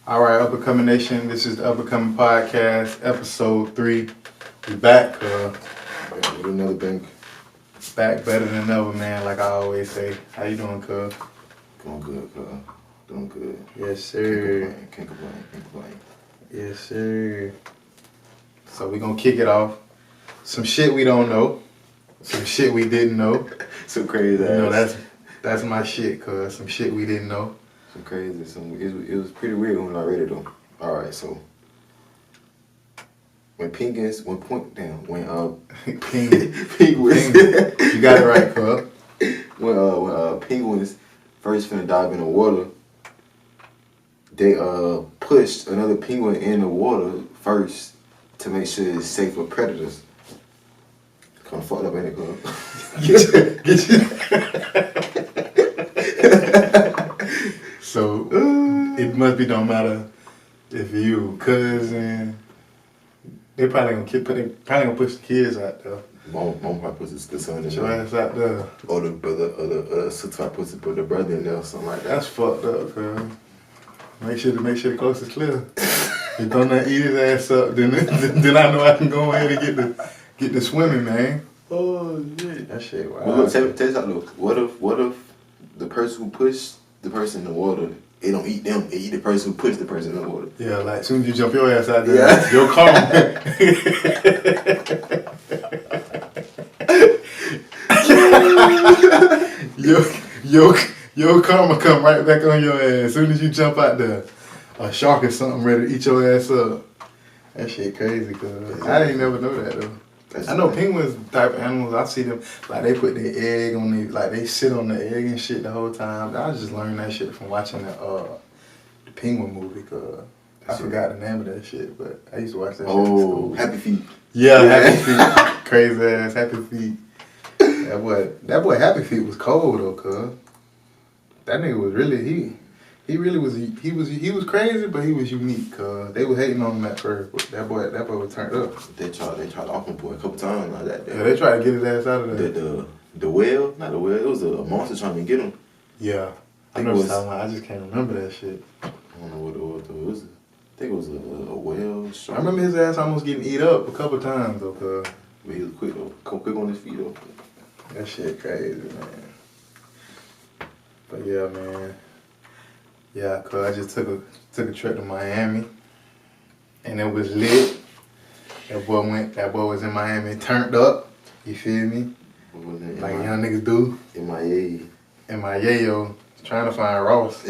All right, Up and Coming Nation. This is the Up and Coming Podcast, episode 3. We back, Back with another bank. back better than ever, man. Like I always say. How you doing, cuz? Doing good, cuz. Doing good. Yes, sir. Can't complain. Yes, sir. So we gonna kick it off. Some shit we don't know. Some shit we didn't know. Some crazy You know, ass. that's my shit, cuz. Some shit we didn't know. Some crazy. It was pretty weird when I read it though. Alright, so when penguins Ping. penguins You got it right, cuz. when penguins first finna dive in the water, they pushed another penguin in the water first to make sure it's safe for predators. Kinda fucked up, ain't it, cuz? So it must be don't matter if you cousin. They probably gonna push the kids out there. Mom probably puts the son in Get your there. ass out there. Or the brother, or the sister puts the brother in there or something like that. That's fucked up, cuz. Make sure the coast is clear. If don't not eat his ass up, then I know I can go ahead and get the swimming, man. Oh shit. That shit wild. Well, look, tell you something though. What if the person who pushed the person in the water, it don't eat them, it eat the person who pushed the person in the water. Yeah, like as soon as you jump your ass out there, Yeah. your karma. your karma come right back on your ass as soon as you jump out there. A shark or something ready to eat your ass up. That shit crazy, cuz. I didn't never know that though. I know penguins type of animals. I see them like they put their egg on the like they sit on the egg and shit the whole time. I just learned that shit from watching the penguin movie. Cause I forgot the name of that shit, but I used to watch that shit in school. Happy Feet. Yeah, Happy Feet. Crazy ass Happy Feet. That boy Happy Feet was cold though, cuz. That nigga was really he was crazy, but he was unique, cuz. They were hating on him at first, but that boy was turned up. They tried to off him boy a couple times like that. Yeah, they tried to get his ass out of there. The whale, not the whale, it was a monster trying to get him. Yeah. I know what you're talking about. I just can't remember that shit. I don't know what it was. I think it was a whale. I remember his ass almost getting eat up a couple times though, cuz. But he was quick though. Quick on his feet though. That shit crazy, man. But yeah, man. Yeah, cuz I just took a trip to Miami, and it was lit. That boy was in Miami, turned up. You feel me? Like young niggas do. MIA. In my yayo, trying to find Ross.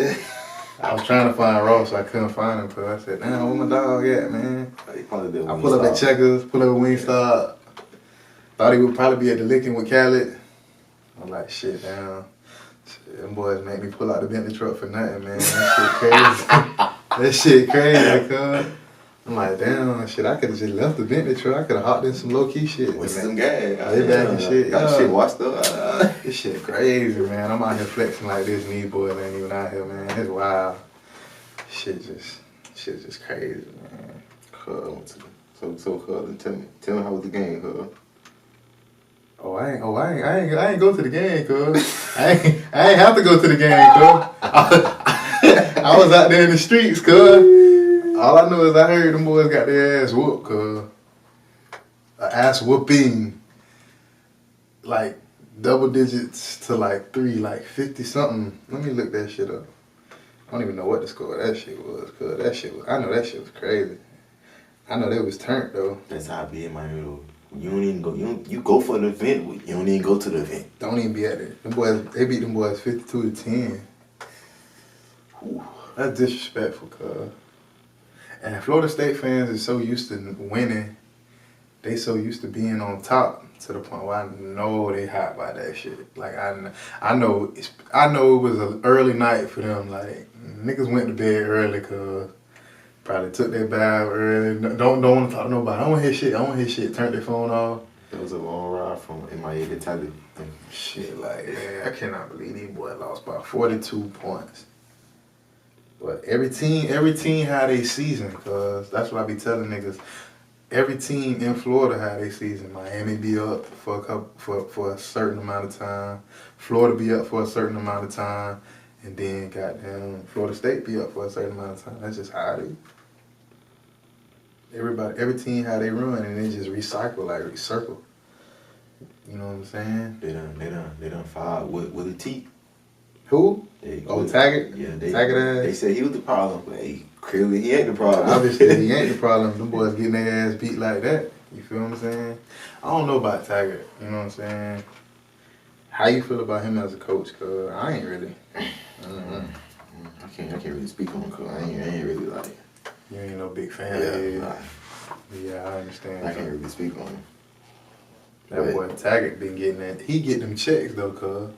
I was trying to find Ross, I couldn't find him, cuz I said, damn, where my dog at, man? He probably did. I pull up at Checkers, pull up at Wingstop. Thought he would probably be at the Licking with Khaled. I'm like, shit, damn. Shit, them boys made me pull out the Bentley truck for nothing, man. That shit crazy, cuz. I'm like, damn, shit, I could have just left the Bentley truck. I could have hopped in some low-key shit. With some gas. Lay back and shit. Got shit washed up. This shit crazy, man. I'm out here flexing like this, and these boys ain't even out here, man. It's wild. Shit just crazy, man. So, tell me how was the game, cuz? I ain't go to the game, cuz. I ain't have to go to the game, cuz. I was out there in the streets, cuz. All I know is I heard them boys got their ass whooped, cuz. An ass whooping. Like double digits to like 3, like 50 something. Let me look that shit up. I don't even know what the score of that shit was, cuz I know that shit was crazy. I know they was turned though. That's how I be in my middle. You don't even go. You go for the event. You don't even go to the event. Don't even be at it. They beat them boys 52-10. Whew, that's disrespectful, cuz. And Florida State fans are so used to winning. They so used to being on top to the point where I know they hot by that shit. Like I know it was an early night for them. Like niggas went to bed early, cuz. Probably took their bath early. Don't want to talk to nobody. I don't want to hear shit. Turned their phone off. It was a long ride from MIA to Tally. Shit, like, man, I cannot believe these boys lost by 42 points. But every team had a season, cuz that's what I be telling niggas. Every team in Florida had a season. Miami be up for a certain amount of time. Florida be up for a certain amount of time. and then goddamn Florida State be up for a certain amount of time. That's just how it is. Every team how they run, and they just recircle. You know what I'm saying? They done fired Willie T. Who? Taggart? Yeah, Taggart ass? They said he was the problem, but clearly he ain't the problem. Obviously he ain't the problem. Them boys getting their ass beat like that. You feel what I'm saying? I don't know about Taggart. You know what I'm saying? How you feel about him as a coach? Cause I ain't really. I can't really speak on him because I ain't really like. You ain't no big fan. Yeah, I understand. I can't really speak on him. That boy Taggart been getting that. He get them checks though, cuz.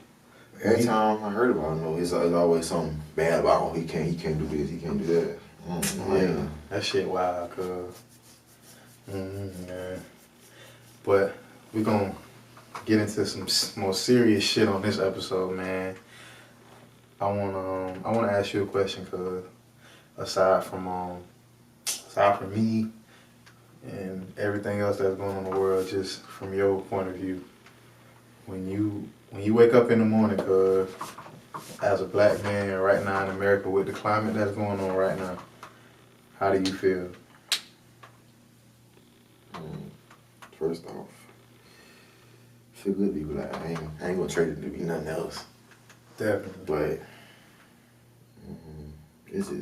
Every time I heard about him, though, it's always something bad about him. He can't do this, he can't do that. Yeah, that shit wild, cuz. Yeah. But we gonna get into some more serious shit on this episode, man. I wanna ask you a question, cuz. Aside from me and everything else that's going on in the world, just from your point of view, when you wake up in the morning, cuz, as a black man right now in America with the climate that's going on right now, how do you feel? First off, feel good to be black. I ain't gonna trade it to be nothing else. Definitely. But it's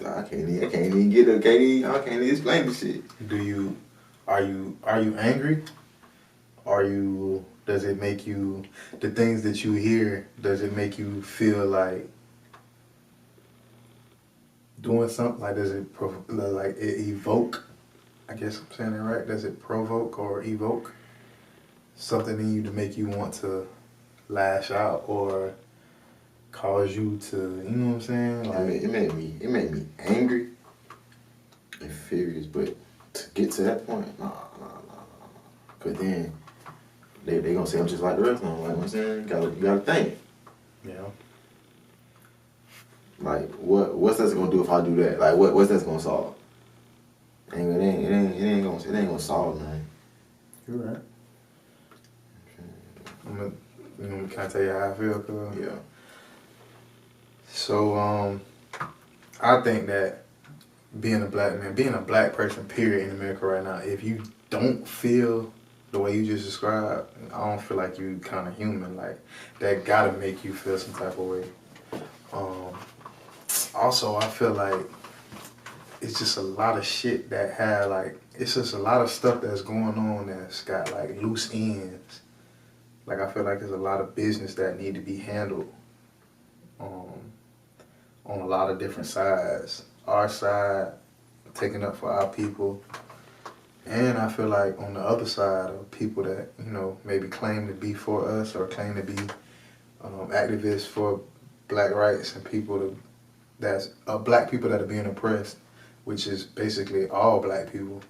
I can't even explain this shit. Are you angry? Does it make you, the things that you hear, does it make you feel like doing something? Like, does it evoke, I guess I'm saying that right, does it provoke or evoke something in you to make you want to lash out or cause you to, you know what I'm saying? Like, it made me angry and furious, but to get to that point, nah. Cause then they gonna say I'm just like the rest of them. Like, you know what I'm saying, you gotta think. Yeah. Like, what's that gonna do if I do that? Like, what's that gonna solve? It ain't gonna solve nothing. You're right. Can I tell you how I feel, cuz? Yeah. So, I think that being a black man, being a black person, period, in America right now, if you don't feel the way you just described, I don't feel like you kind of human. Like, that gotta make you feel some type of way. Also, I feel like it's just a lot of shit that had, like, it's just a lot of stuff that's going on that's got, like, loose ends. Like, I feel like there's a lot of business that need to be handled on a lot of different sides. Our side, taking up for our people. And I feel like on the other side of people that, you know, maybe claim to be for us or claim to be activists for black rights and people black people that are being oppressed, which is basically all black people.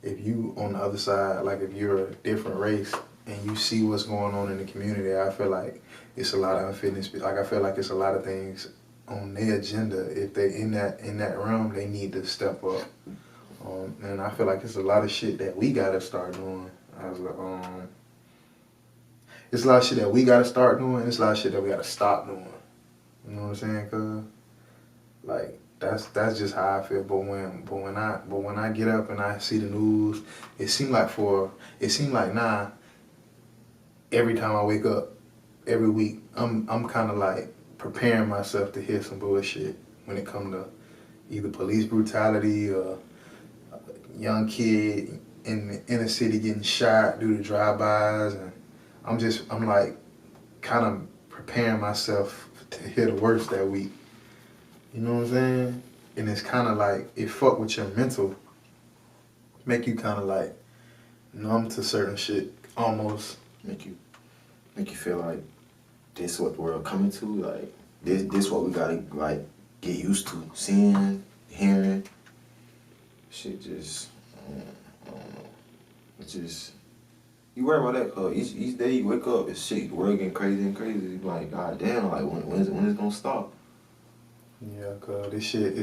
If you on the other side, like if you're a different race and you see what's going on in the community, I feel like it's a lot of unfitness. Like, I feel like it's a lot of things on their agenda. If they in that realm, they need to step up. And I feel like it's a lot of shit that we gotta start doing. It's a lot of shit that we gotta start doing. It's a lot of shit that we gotta stop doing. You know what I'm saying? Cause like that's just how I feel. But when I get up and I see the news, it seemed like now every time I wake up every week, I'm kind of like preparing myself to hear some bullshit when it comes to either police brutality or young kid in the inner city getting shot due to drive-bys, and I'm like kind of preparing myself to hear the worst that week. You know what I'm saying? And it's kind of like it fuck with your mental, make you kind of like numb to certain shit, almost Make you feel like this what the world coming to, like this what we gotta like get used to seeing, hearing. Shit just, I don't know. It's just, you worry about that, cause each day you wake up, it's shit, the world getting crazy and crazy. You like, god damn, like when is it gonna stop? Yeah, cause this shit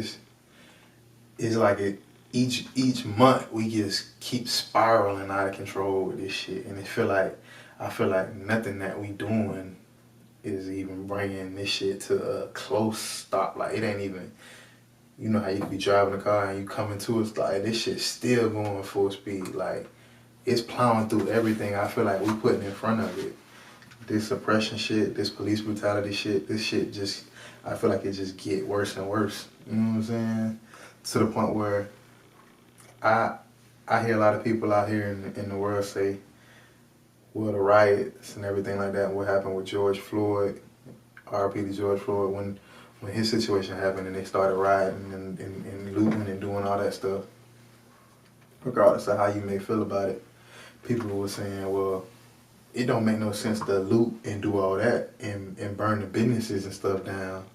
is like each month we just keep spiraling out of control with this shit, and I feel like nothing that we doing is even bringing this shit to a close stop. Like, it ain't even, you know how you be driving a car and you coming to a stop, like, this shit's still going full speed. Like, it's plowing through everything I feel like we putting in front of it. This oppression shit, this police brutality shit, this shit just, I feel like it just get worse and worse. You know what I'm saying? To the point where I hear a lot of people out here in the world say, well, the riots and everything like that, what happened with George Floyd, R.P. to George Floyd, when his situation happened and they started rioting and looting and doing all that stuff, regardless of how you may feel about it, people were saying, well, it don't make no sense to loot and do all that and burn the businesses and stuff down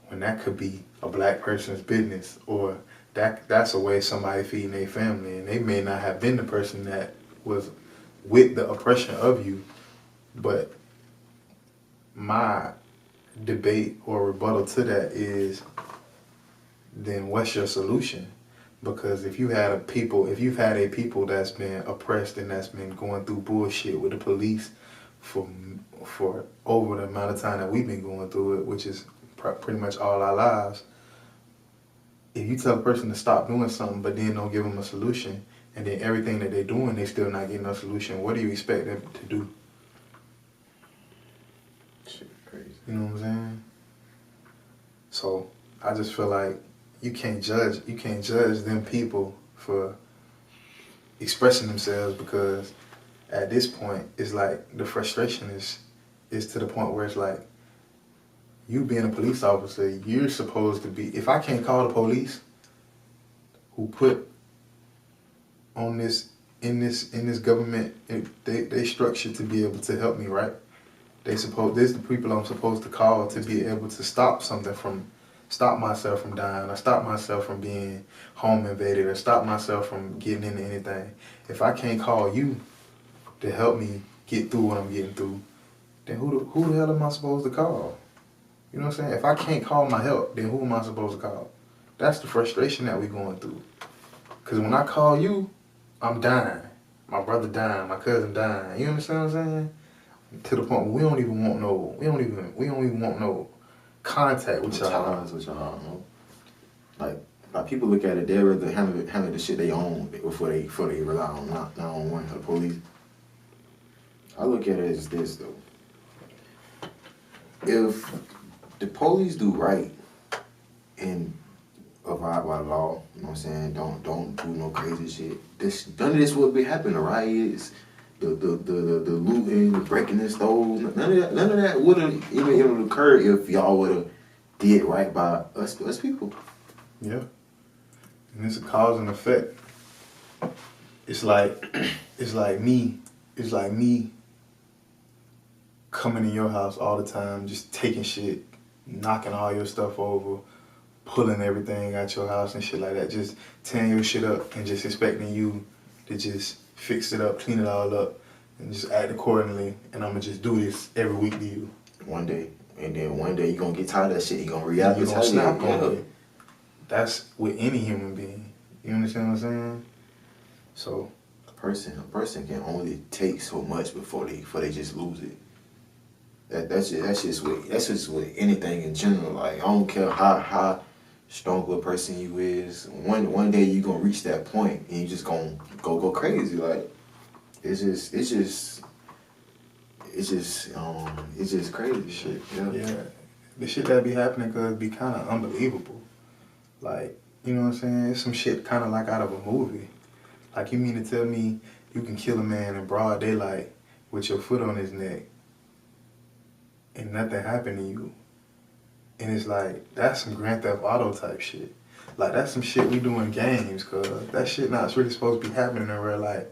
when that could be a black person's business, or that's a way somebody feeding their family, and they may not have been the person that was with the oppression of you. But my debate or rebuttal to that is, then what's your solution? Because if you've had a people that's been oppressed and that's been going through bullshit with the police for over the amount of time that we've been going through it, which is pretty much all our lives, if you tell a person to stop doing something but then don't give them a solution, and then everything that they're doing, they still not getting a solution, what do you expect them to do? Shit, crazy. You know what I'm saying? So I just feel like you can't judge them people for expressing themselves, because at this point it's like the frustration is to the point where it's like, you being a police officer, you're supposed to be, if I can't call the police who put on this in this government, they structured to be able to help me, right? This the people I'm supposed to call to be able to stop myself from dying, or stop myself from being home invaded, or stop myself from getting into anything. If I can't call you to help me get through what I'm getting through, then who the hell am I supposed to call? You know what I'm saying? If I can't call my help, then who am I supposed to call? That's the frustration that we're going through. Because when I call you, I'm dying. My brother dying, my cousin dying. You understand what I'm saying? To the point where we don't even want no contact with y'all. Like people look at it, they'd rather handle the shit they own before they rely on 911 or the police. I look at it as this though. If the police do right and abide by the law, you know what I'm saying, don't do no crazy shit, none of this would be happening. The riots, the looting, the breaking the stores, none of that would have even occurred if y'all would have did right by us people. Yeah. And it's a cause and effect. It's like me coming in your house all the time, just taking shit, knocking all your stuff over, pulling everything out your house and shit like that, just tearing your shit up and just expecting you to just fix it up, clean it all up, and just act accordingly, and I'm gonna just do this every week to you. One day. And then one day you're gonna get tired of that shit, you're gonna react. You're gonna snap on it. That's with any human being. You understand what I'm saying? So a person can only take so much before they just lose it. That's just with anything in general. Like, I don't care how strong a person you is. One day you gonna reach that point and you just gonna go crazy. Like, it's just crazy shit. Yeah. The shit that be happening could be kind of unbelievable. Like, you know what I'm saying? It's some shit kind of like out of a movie. Like, you mean to tell me you can kill a man in broad daylight with your foot on his neck and nothing happened to you? And it's like, that's some Grand Theft Auto type shit. Like, that's some shit we do in games, cuz that shit not really supposed to be happening in real life.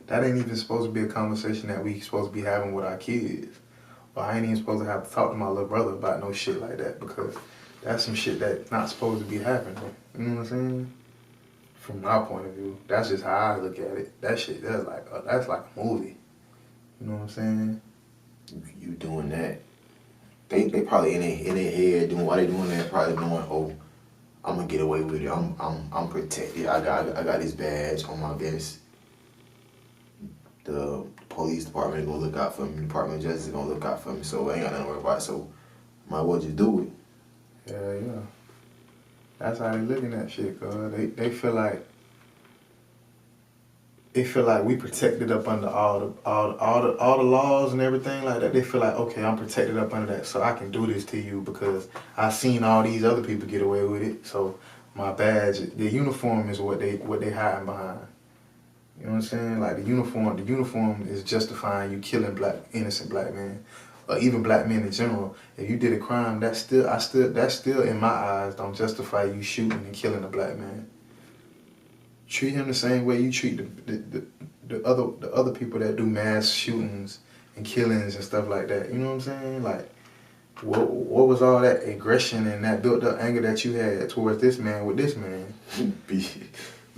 That ain't even supposed to be a conversation that we supposed to be having with our kids. Or I ain't even supposed to have to talk to my little brother about no shit like that, because that's some shit that's not supposed to be happening. You know what I'm saying? From my point of view, that's just how I look at it. That shit, that's like a movie. You know what I'm saying? You doing that? They probably in their head doing why they doing that. Probably knowing, oh, I'm gonna get away with it. I'm protected. I got this badge on my vest. the police department gonna look out for me. The Department of Justice is gonna look out for me. So I ain't got nothing to worry about. So might as well just do it. Yeah. That's how they looking at shit, cause they feel like we protected up under all the laws and everything like that. They feel like, okay, I'm protected up under that, so I can do this to you because I seen all these other people get away with it. So my badge, the uniform is what they hiding behind. You know what I'm saying? Like the uniform is justifying you killing innocent black men, or even black men in general. If you did a crime, that's still in my eyes don't justify you shooting and killing a black man. Treat him the same way you treat the other people that do mass shootings and killings and stuff like that. You know what I'm saying? Like, what was all that aggression and that built up anger that you had towards this man with this man?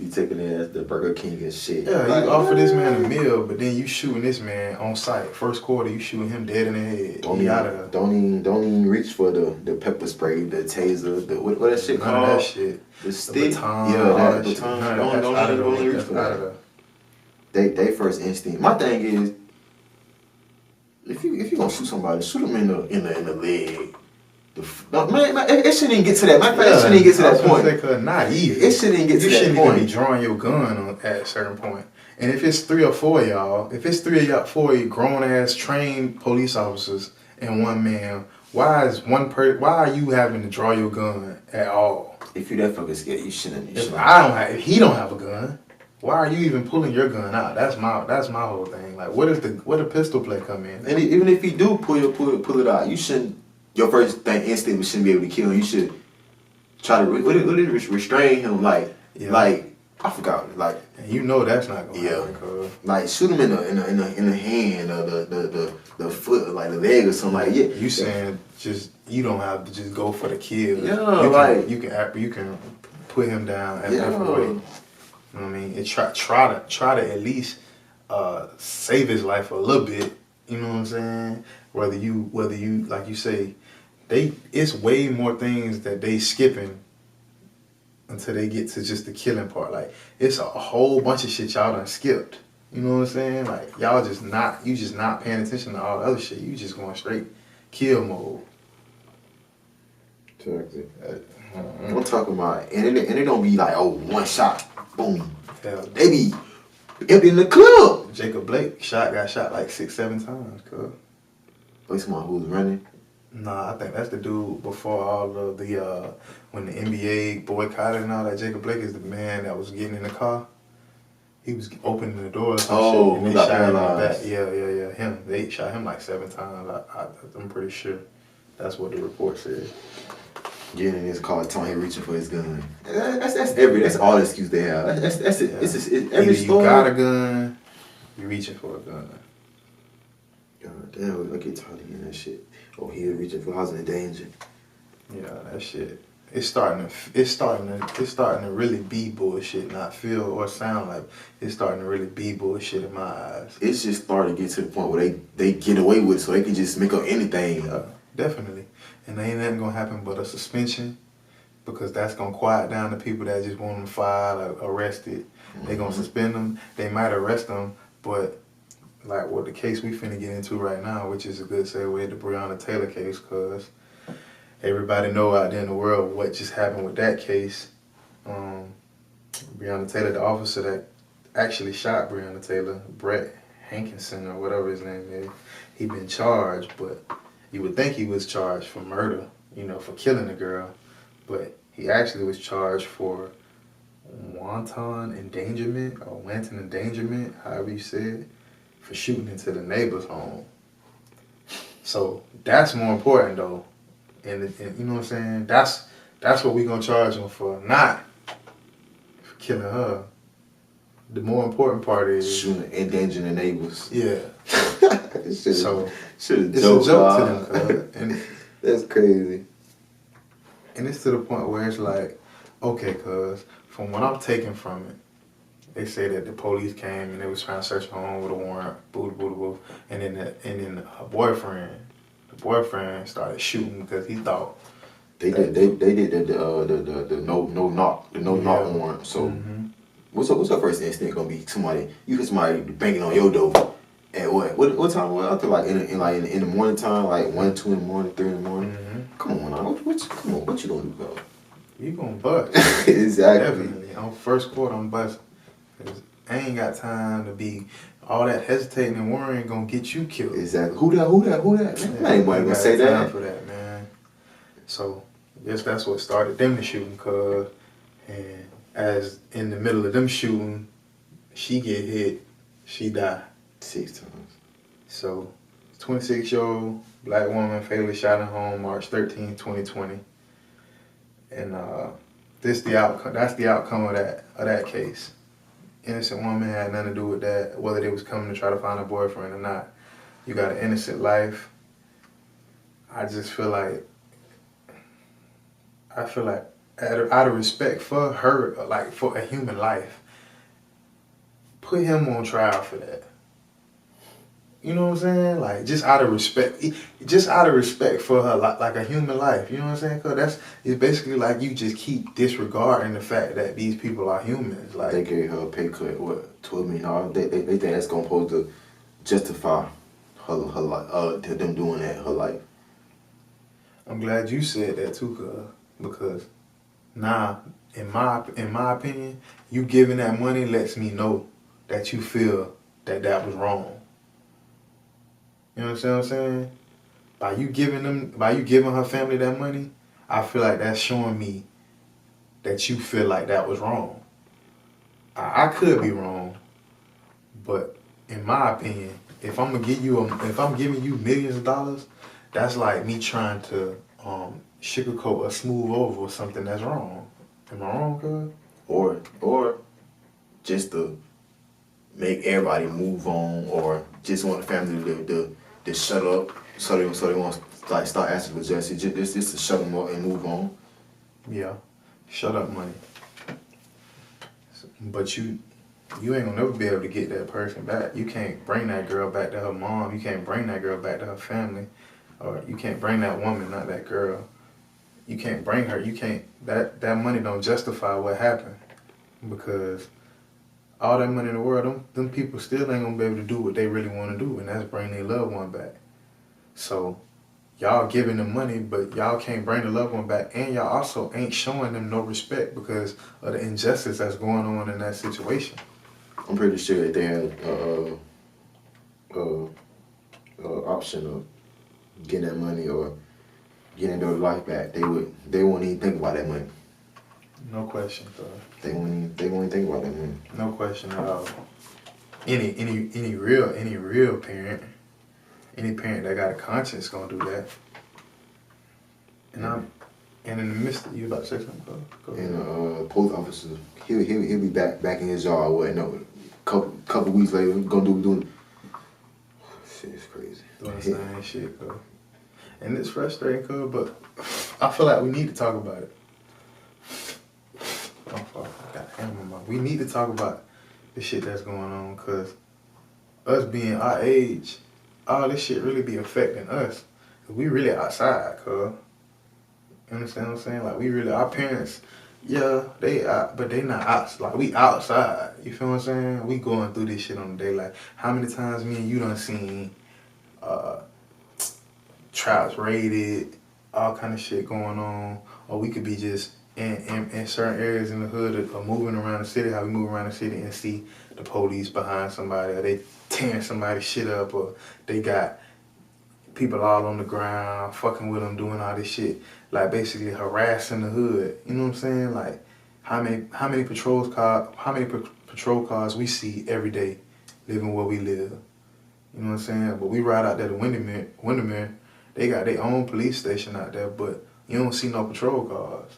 be taking it as the Burger King and shit. Yeah, like, you offer this man a meal, but then you shooting this man on sight. First quarter, you shooting him dead in the head. Don't even reach for the pepper spray, the taser, what that shit None called? of that shit. The stick. Baton, That shit. baton. Don't even reach for that. They first instinct. My thing is, if you gonna shoot somebody, shoot them in the leg. It shouldn't even get to that. It shouldn't even get to that point. Not even. It shouldn't even get to that point. You shouldn't even be drawing your gun at a certain point. And if it's 3 or 4 of y'all, if it's 3 or 4 grown ass trained police officers and one man, why are you having to draw your gun at all? If you that fucking scared, you shouldn't. If he don't have a gun, why are you even pulling your gun out? That's my whole thing. Like, where the pistol play come in? And even if you do pull it out, you shouldn't. Your first thing instinct shouldn't be able to kill him. You should try to restrain him. Like I forgot. Like, and you know that's not gonna happen. Cause like shoot him in the hand or the foot or like the leg or something like that. You saying just you don't have to just go for the kill. Yeah, you can put him down at that point. You know what I mean? And try to at least save his life a little bit. You know what I'm saying? Whether you like you say, it's way more things that they skipping until they get to just the killing part. Like, it's a whole bunch of shit y'all done skipped. You know what I'm saying? Like, y'all just not paying attention to all the other shit. You just going straight kill mode. Exactly. I'm talking about, and it don't be like, oh, one shot, boom. Hell, they be emptying the club. Jacob Blake got shot like 6-7 times, cuz. Oh, someone who's running? Nah, I think that's the dude before all of the, when the NBA boycotted and all that. Jacob Blake is the man that was getting in the car. He was opening the door or some shit, and they shot him in the back. Yeah, him. They shot him like 7 times. I'm pretty sure that's what the report said. Getting in his car, telling him reaching for his gun. That's all the excuse they have. That's it. Yeah. It's every story. You got a gun, you reaching for a gun. God damn, I get tired of hearing that shit. Oh, he was reaching for housing in danger. Yeah, that shit. It's starting to really be bullshit, not feel or sound like it's starting to really be bullshit in my eyes. It's just starting to get to the point where they get away with it, so they can just make up anything. Yeah, definitely. And ain't nothing gonna happen but a suspension, because that's gonna quiet down the people that just want them fired or arrested. Mm-hmm. They gonna suspend them. They might arrest them, but like what the case we finna get into right now, which is a good segue to Breonna Taylor case, cause everybody know out there in the world what just happened with that case. Breonna Taylor, the officer that actually shot Breonna Taylor, Brett Hankinson or whatever his name is, he been charged, but you would think he was charged for murder, for killing the girl, but he actually was charged for wanton endangerment, however you say it, for shooting into the neighbor's home. So that's more important though. And you know what I'm saying? That's what we gonna charge him for, not for killing her. The more important part is shooting, endangering the neighbors. Yeah. So it's a joke to them, and that's crazy. And it's to the point where it's like, okay, cuz from what I'm taking from it, they say that the police came and they was trying to search her home with a warrant, boo, and then her boyfriend. The boyfriend started shooting because he thought they did the no knock warrant. So What's your first instinct gonna be? You hear somebody banging on your door at what time was it? I think like in the morning time, like 1, 2 in the morning, 3 in the morning. Mm-hmm. Come on, now. What you gonna do, bro? You gonna bust. Exactly. Definitely. On first quarter, I'm busting. 'Cause I ain't got time to be all that hesitating and worrying gonna get you killed. Exactly. Who that? Man, ain't nobody gonna say time that. for that, man. So, I guess that's what started them to shooting, cuz. And as in the middle of them shooting, she get hit, she die. 6 times. So, 26-year-old black woman fatally shot at home March 13, 2020. And that's the outcome of that case. Innocent woman had nothing to do with that, whether they was coming to try to find a boyfriend or not. You got an innocent life. I just feel like out of respect for her, like for a human life, put him on trial for that. You know what I'm saying? Like just out of respect for her, like a human life. You know what I'm saying? Cause it's basically like you just keep disregarding the fact that these people are humans. Like they gave her a pay cut, what, $12 million? They think that's gonna supposed to justify her life, them doing that, her life. I'm glad you said that too, cuz, because now, in my opinion, you giving that money lets me know that you feel that was wrong. You know what I'm saying? By you giving her family that money, I feel like that's showing me that you feel like that was wrong. I could be wrong, but in my opinion, if I'm giving you millions of dollars, that's like me trying to sugarcoat or smooth over something that's wrong. Am I wrong, cuz? Or just to make everybody move on, or just want the family to shut up, so they won't like start asking for justice. Just to shut them up and move on. Yeah, shut up, money. But you ain't gonna never be able to get that person back. You can't bring that girl back to her mom. You can't bring that girl back to her family, or you can't bring that woman, not that girl. You can't bring her. You can't. That money don't justify what happened, because all that money in the world, them people still ain't gonna be able to do what they really want to do, and that's bring their loved one back. So y'all giving them money, but y'all can't bring the loved one back, and y'all also ain't showing them no respect because of the injustice that's going on in that situation. I'm pretty sure if they had option of getting that money or getting their life back, they won't even think about that money. No question, bro. They won't even think about that money. No question at all. Any real parent, any parent that got a conscience gonna do that. And in the midst of, you about to say something, go ahead. And post officer, he'll be back in his yard. What? No, couple weeks later, gonna do. Shit is crazy. Doing the same shit, cuz. And it's frustrating, cuz, but I feel like we need to talk about it. We need to talk about the shit that's going on, cuz us being our age, all this shit really be affecting us. We really outside, cuz. You understand what I'm saying? Like, we really, our parents, yeah, they out, but they not out. Like, we outside. You feel what I'm saying? We going through this shit on the day. Like, how many times me and you done seen traps raided, all kind of shit going on, or we could be just in certain areas in the hood or moving around the city, how we move around the city and see the police behind somebody, or they tearing somebody's shit up, or they got people all on the ground, fucking with them, doing all this shit, like basically harassing the hood. You know what I'm saying? Like how many patrol cars we see every day, living where we live. You know what I'm saying? But we ride out there to Windermere. They got their own police station out there, but you don't see no patrol cars.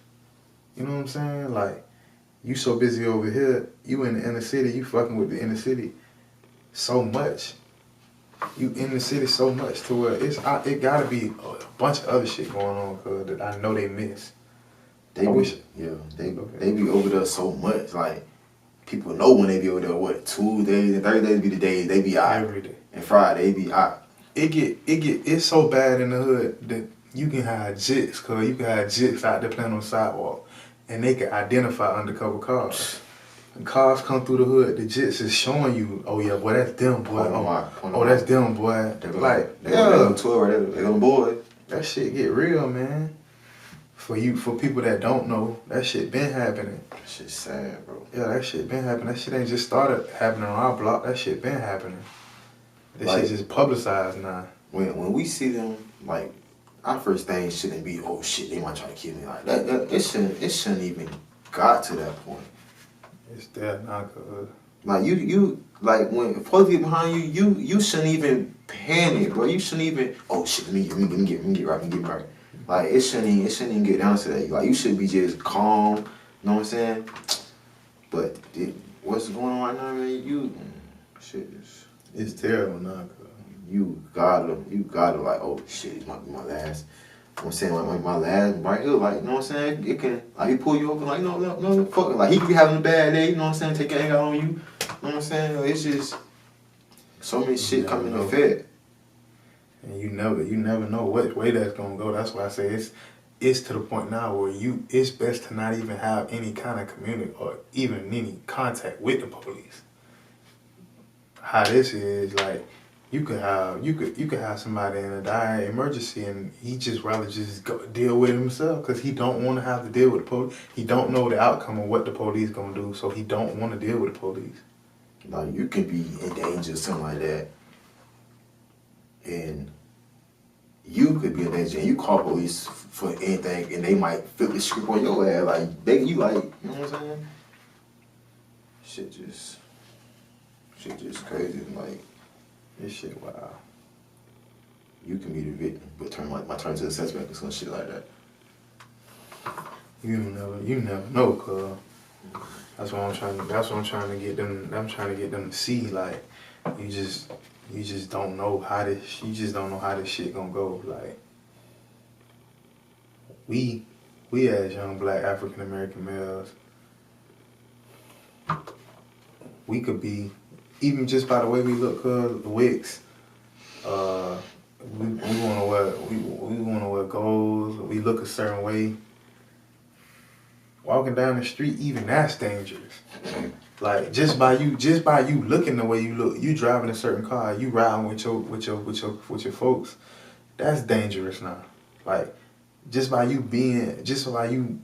You know what I'm saying? Like, you so busy over here, you in the inner city, you fucking with the inner city so much. You in the city so much to where it gotta be a bunch of other shit going on, cuz, that I know they miss. They be over there so much. Like, people know when they be over there, what, Tuesdays and Thursdays be the days they be out. Every day. And Friday they be out. It's so bad in the hood that you can have jits, cuz you can have jits out there playing on the sidewalk, and they can identify undercover cars. When cars come through the hood, the jits is showing you, oh yeah, boy, that's them, boy. Oh, that's them, boy. Like, yeah. They on boy. That shit get real, man. For people that don't know, that shit been happening. That shit's sad, bro. Yeah, that shit been happening. That shit ain't just started happening on our block. That shit been happening. This shit just publicized now. When we see them, like, our first thing shouldn't be, oh shit, they might try to kill me. Like that it shouldn't even got to that point. It's there now, cuz. Like you like when police get behind you shouldn't even panic, bro. You shouldn't even, oh shit, let me get right. Like it shouldn't even get down to that. Like you should be just calm, you know what I'm saying? But what's going on right now, man? Shit is, it's terrible now, cuz. You gotta like, oh shit, it might be my last. You know what I'm saying, like my last right here, like, you know what I'm saying? It can, like, he pull you over, like, no, fuck it. Like, he could be having a bad day, you know what I'm saying? Take your anger out on you, you know what I'm saying? Like, it's just so many shit coming in effect. And you never know what way that's gonna go. That's why I say it's to the point now where it's best to not even have any kind of community or even any contact with the police. How this is, like, you could have somebody in a dire emergency and he just rather just go deal with it himself because he don't want to have to deal with the police. He don't know the outcome of what the police gonna do, so he don't want to deal with the police. Like you could be in danger or something like that, and you could be in danger and you call police for anything and they might flip the script on your ass, like begging you, like, you know what I'm saying? Shit just crazy, like. This shit wow. You can be the victim, but turn to the suspect or some shit like that. You never know, cuz. That's what I'm trying to get them. I'm trying to get them to see, like, you just don't know how this shit gonna go. Like, we as young black African American males, we could be, even just by the way we look, the wigs, we wanna wear golds. We look a certain way. Walking down the street, even that's dangerous. Like just by you looking the way you look, you driving a certain car, you riding with your folks, that's dangerous now. Like just by you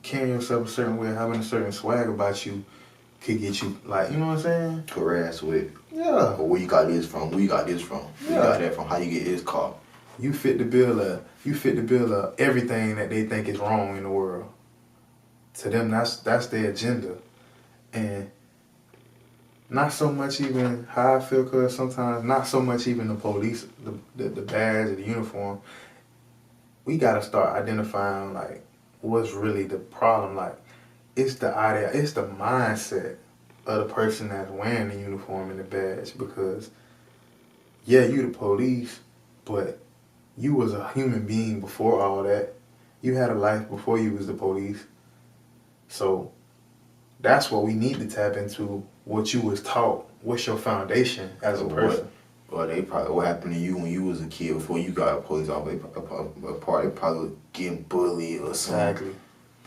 carrying yourself a certain way, having a certain swag about you, could get you, like, you know what I'm saying? Harassed with. Yeah. Or where you got this from? Where you got this from? Where you got that from? How you get this car? You fit the bill of everything that they think is wrong in the world. To them, that's their agenda, and not so much even how I feel. Cause sometimes not so much even the police, the badge or the uniform. We gotta start identifying like what's really the problem. Like it's the idea, it's the mindset of the person that's wearing the uniform and the badge. Because yeah, you the police, but you was a human being before all that. You had a life before you was the police. So that's what we need to tap into, what you was taught. What's your foundation as a person? Well, they probably, what happened to you when you was a kid before you got a police officer, they probably getting bullied or something. Exactly. You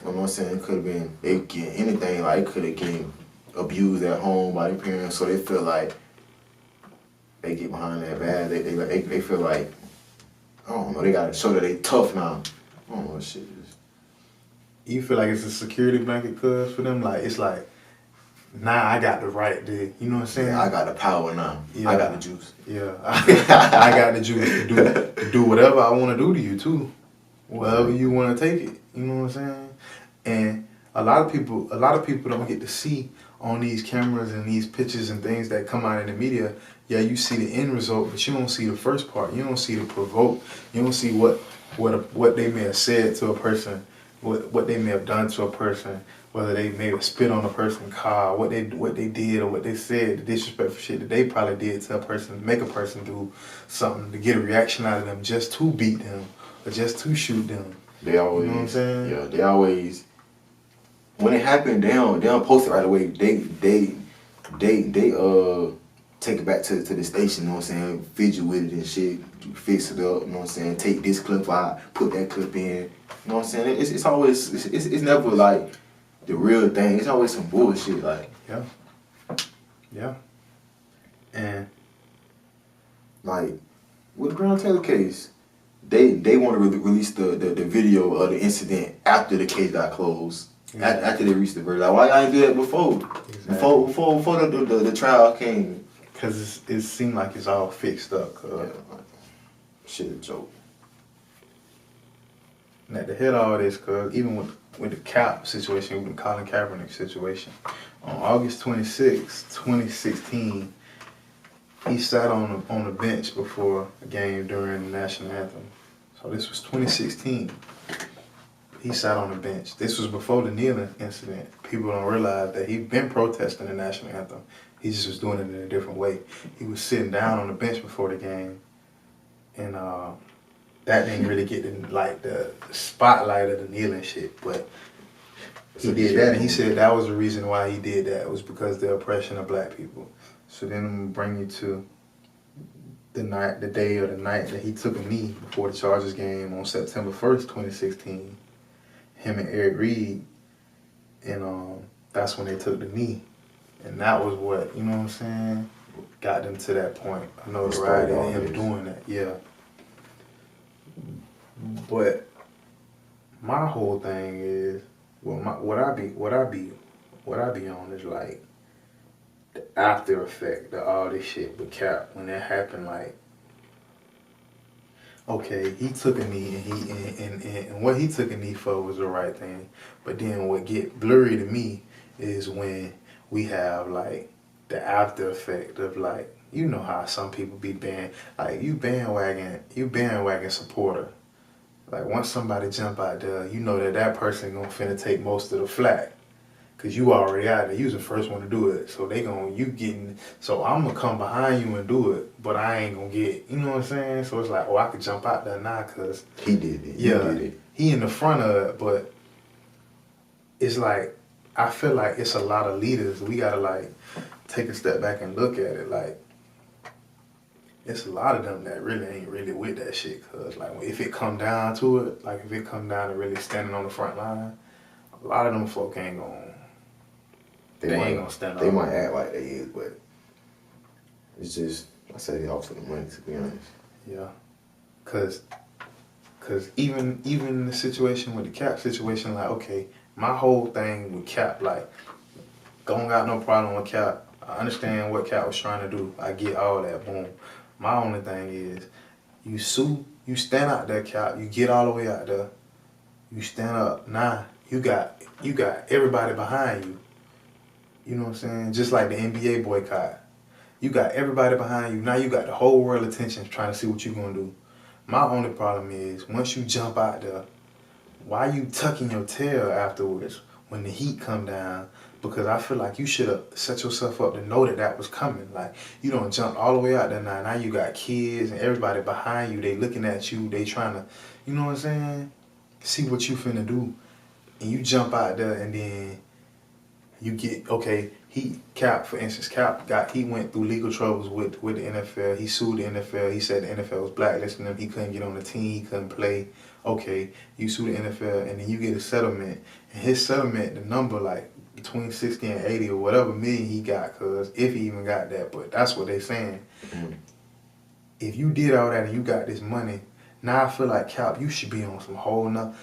know what I'm saying? It could have been, they getting anything, like could have getting abused at home by their parents, so they feel like they get behind that bad. They feel like, I don't know, they gotta show that they tough now. I don't know what shit is. You feel like it's a security blanket, cuz, for them? Like, it's like, nah, I got the right to, you know what I'm saying? Yeah, I got the power now. Yeah. I got the juice. Yeah. I got the juice to do whatever I want to do to you, too. Wherever you want to take it. You know what I'm saying? And a lot of people don't get to see on these cameras and these pictures and things that come out in the media. Yeah, you see the end result, but you don't see the first part. You don't see the provoke. You don't see what they may have said to a person. What they may have done to a person, whether they may have spit on a person's car, what they did or what they said, the disrespectful shit that they probably did to a person, make a person do something to get a reaction out of them just to beat them or just to shoot them. They always, you know what I'm saying? Yeah, they always, when it happened, they don't post it right away. They take it back to the station, you know what I'm saying, fidget with it and shit, fix it up, you know what I'm saying, take this clip out, put that clip in. You know what I'm saying? It's always, it's never like the real thing. It's always some bullshit. Like, yeah. Yeah. And like with the Brown Taylor case, they want to release the video of the incident after the case got closed. Yeah. After they reached the verdict. Like, why y'all didn't do that before? Exactly. Before the trial came. Because it seemed like it's all fixed up. Yeah, shit a joke. And at the head of all this, cause even with the Cap situation, with the Colin Kaepernick situation, on August 26, 2016, he sat on the bench before a game during the national anthem. So this was 2016. He sat on the bench. This was before the kneeling incident. People don't realize that he'd been protesting the national anthem. He just was doing it in a different way. He was sitting down on the bench before the game, and that didn't really get the spotlight of the kneeling shit. But he did that, and he said that was the reason why he did that. It was because of the oppression of black people. So then I'm gonna bring you to the night that he took a knee before the Chargers game on September 1st, 2016. Him and Eric Reed, and that's when they took the knee. And that was what, you know what I'm saying, got them to that point. I know the ride and him doing that, yeah. But my whole thing is, what I be on is like the after effect of all this shit with Cap when that happened. Like, okay, he took a knee and what he took a knee for was the right thing. But then what get blurry to me is when we have like the after effect of like, you know how some people be you bandwagon supporter. Like once somebody jump out there, you know that person gonna finna take most of the flack. Cause you already out there, you was the first one to do it. So so I'm gonna come behind you and do it, but I ain't gonna get, you know what I'm saying? So it's like, I could jump out there now cause he did it. Yeah, he did it. He in the front of it, but it's like, I feel like it's a lot of leaders. We gotta like take a step back and look at it. Like, it's a lot of them that really ain't really with that shit. Cause like if it come down to it, like if it come down to really standing on the front line, a lot of them folk ain't gonna. They ain't gonna stand up. They might act like they is, but it's just, I say they off for the money, to be honest. Yeah, cause even in the situation with the Cap situation, like, okay, my whole thing with Cap, like, don't got no problem with Cap. I understand what Cap was trying to do. I get all that, boom. My only thing is, you stand out there, Cap, you get all the way out there, you stand up, nah, you got everybody behind you. You know what I'm saying? Just like the NBA boycott. You got everybody behind you. Now you got the whole world attention trying to see what you're going to do. My only problem is, once you jump out there, why you tucking your tail afterwards when the heat come down? Because I feel like you should have set yourself up to know that was coming. Like, you don't jump all the way out there now. Now you got kids and everybody behind you. They looking at you. They trying to, you know what I'm saying? See what you finna do. And you jump out there and then you get, okay, Cap went through legal troubles with the NFL. He sued the NFL. He said the NFL was blacklisting him. He couldn't get on the team. He couldn't play. Okay, you sue the NFL and then you get a settlement. And his settlement, the number like between 60 and 80 or whatever million he got, cause if he even got that, but that's what they saying. Mm-hmm. If you did all that and you got this money, now I feel like, Cap, you should be on some whole nother.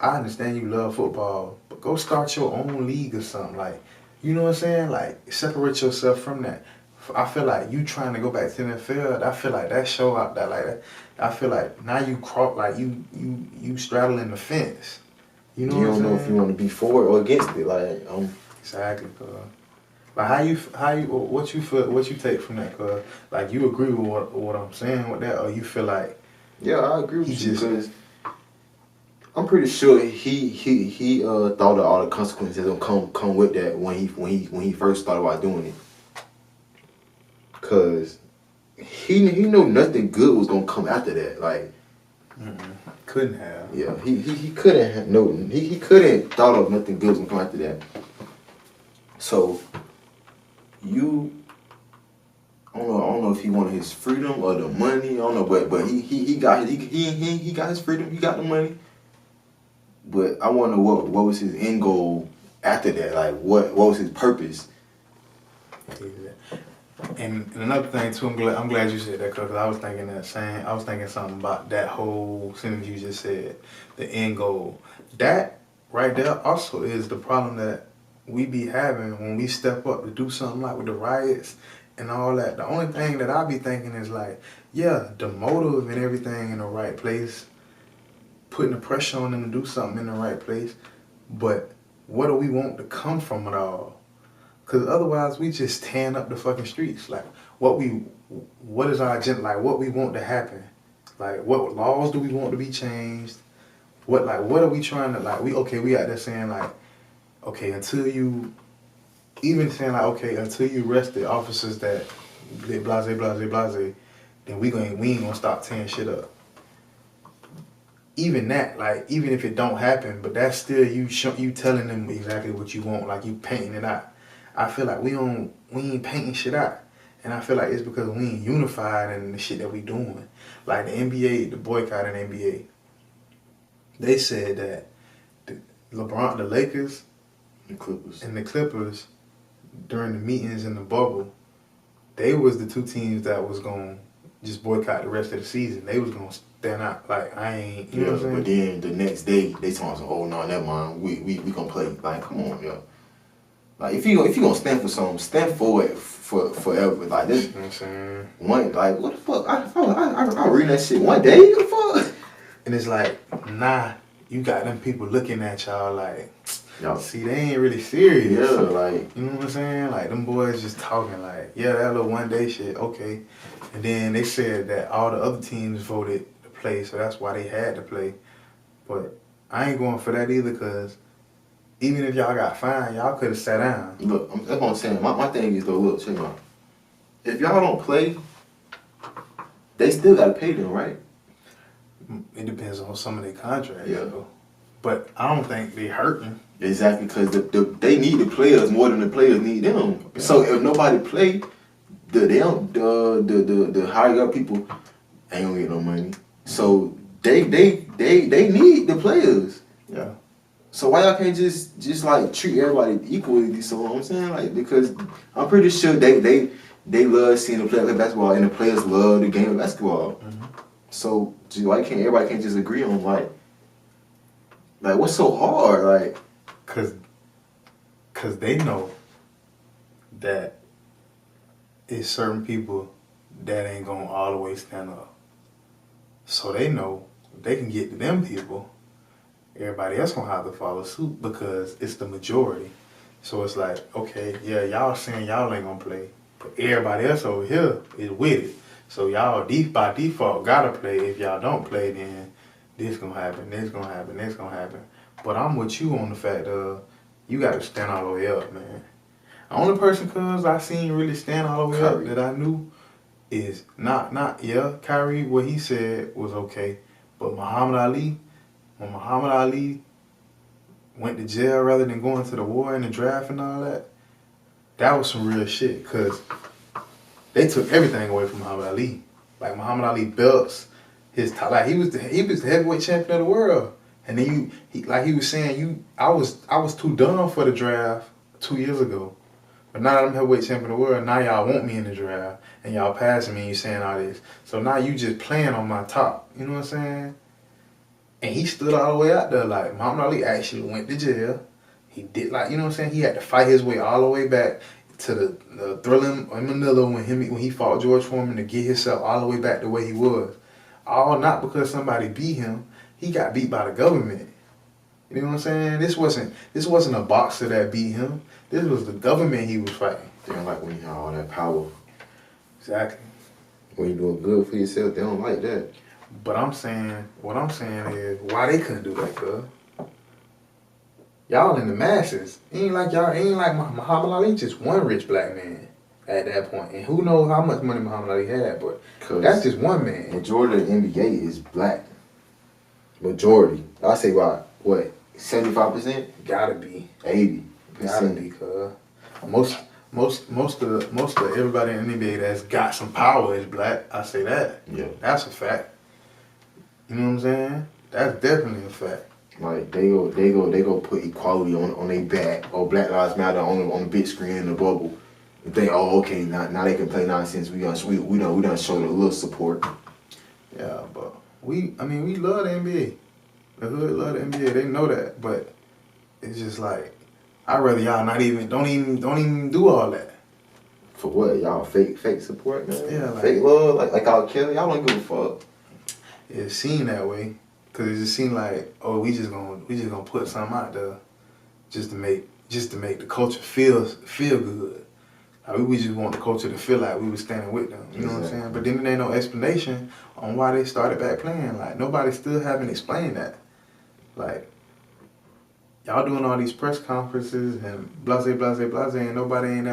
I understand you love football, but go start your own league or something. Like, you know what I'm saying? Like, separate yourself from that. I feel like you trying to go back to the NFL, I feel like that show out that like that. I feel like now you you straddling the fence. You know what I'm saying? You don't know if you want to be for it or against it. Like, Exactly, cuz. Like what you take from that, cuz? Like, you agree with what I'm saying with that, or you feel like? Yeah, I agree with you, because I'm pretty sure he thought of all the consequences that come with that when he first thought about doing it. Cause he knew nothing good was gonna come after that. Like, couldn't have. Yeah, he couldn't have he couldn't thought of nothing good was gonna come after that. So I don't know if he wanted his freedom or the money. I don't know, but he got his freedom. He got the money. But I want to know what was his end goal after that. Like, what was his purpose? And another thing too, I'm glad you said that because I was thinking I was thinking something about that whole sentence you just said, the end goal. That right there also is the problem that we be having when we step up to do something like with the riots and all that. The only thing that I be thinking is like, yeah, the motive and everything in the right place, putting the pressure on them to do something in the right place, but what do we want to come from it all? Because otherwise, we just tearing up the fucking streets. Like, what is our agenda? Like, what we want to happen? Like, what laws do we want to be changed? What are we trying to, like, we out there saying, like, okay, until you, even saying, like, okay, until you arrest the officers that did blase, then we ain't gonna stop tearing shit up. Even that, like, even if it don't happen, but that's still you telling them exactly what you want, like, you painting it out. I feel like we ain't painting shit out. And I feel like it's because we ain't unified in the shit that we doing. Like the NBA, the boycott in the NBA. They said that the Lakers, and the Clippers, during the meetings in the bubble, they was the two teams that was gonna just boycott the rest of the season. They was gonna stand out like I ain't, you know what I'm saying? But then the next day they told us, oh no, never mind, we gonna play. Like, come on, yo. Like if you gonna stand for something, stand for it for forever. Like this, you know what I'm saying? One, like what the fuck? I read that shit one day. What the fuck? And it's like, nah, you got them people looking at y'all like, Yo. see, they ain't really serious. Yeah, like, you know what I'm saying? Like them boys just talking like, yeah, that little one day shit, okay. And then they said that all the other teams voted to play, so that's why they had to play. But I ain't going for that either, because even if y'all got fined, y'all could have sat down. Look, that's what I'm saying. My thing is though, look, check me out. If y'all don't play, they still gotta pay them, right? It depends on some of their contracts. Yeah. Though. But I don't think they hurting. Exactly, because they need the players more than the players need them. Yeah. So if nobody play, the higher up people ain't gonna get no money. So they need the players. Yeah. So why y'all can't just like treat everybody equally? So what I'm saying, like, because I'm pretty sure they love seeing the players play basketball and the players love the game of basketball. Mm-hmm. So why can't everybody just agree on like what's so hard? Like, cause they know that it's certain people that ain't gonna all the way stand up. So they know they can get to them people. Everybody else gonna have to follow suit because it's the majority. So it's like, okay, yeah, y'all saying y'all ain't gonna play, but everybody else over here is with it. So y'all by default gotta play. If y'all don't play, then this gonna happen, this gonna happen, this gonna happen. But I'm with you on the fact of you gotta stand all the way up, man. The only person cuz I seen really stand all the way Kyrie. up that I knew is Kyrie, what he said was okay. But Muhammad Ali, when Muhammad Ali went to jail rather than going to the war and the draft and all that, that was some real shit, because they took everything away from Muhammad Ali. Like Muhammad Ali belts, his like he was the heavyweight champion of the world. And then he was saying, I was too dumb for the draft 2 years ago. But now that I'm heavyweight champion of the world, now y'all want me in the draft and y'all passing me and you saying all this. So now you just playing on my top. You know what I'm saying? And he stood all the way out there. Like, Muhammad Ali actually went to jail. He did, like, you know what I'm saying? He had to fight his way all the way back to the Thriller in Manila when he fought George Foreman to get himself all the way back the way he was. All not because somebody beat him. He got beat by the government. You know what I'm saying? This wasn't a boxer that beat him. This was the government he was fighting. They don't like when you have all that power. Exactly. When you're doing good for yourself, they don't like that. But what I'm saying is, why they couldn't do that, cuz? Y'all in the masses. Ain't like Muhammad Ali just one rich black man at that point. And who knows how much money Muhammad Ali had, but that's just one man. Majority of the NBA is black. Majority. I say what, 75%? Gotta be. 80%. Gotta be, cuz. Most of everybody in the NBA that's got some power is black. I say that. Yeah. That's a fact. You know what I'm saying? That's definitely a fact. Like they go put equality on their back or Black Lives Matter on the big screen in the bubble. and think, oh, okay, now they can play nonsense. We done showed a little support. Yeah, but we love the NBA. The hood love the NBA. They know that, but it's just like I'd rather y'all don't even do all that. For what? Y'all fake support, man? Yeah, fake love, like y'all killing. Y'all don't give a fuck. It seemed that way, cause it just seemed like, oh, we just gonna put something out there, just to make the culture feel good. Like we just want the culture to feel like we was standing with them. You know what I'm saying? But then there ain't no explanation on why they started back playing. Like nobody still haven't explained that. Like y'all doing all these press conferences and blase, and nobody ain't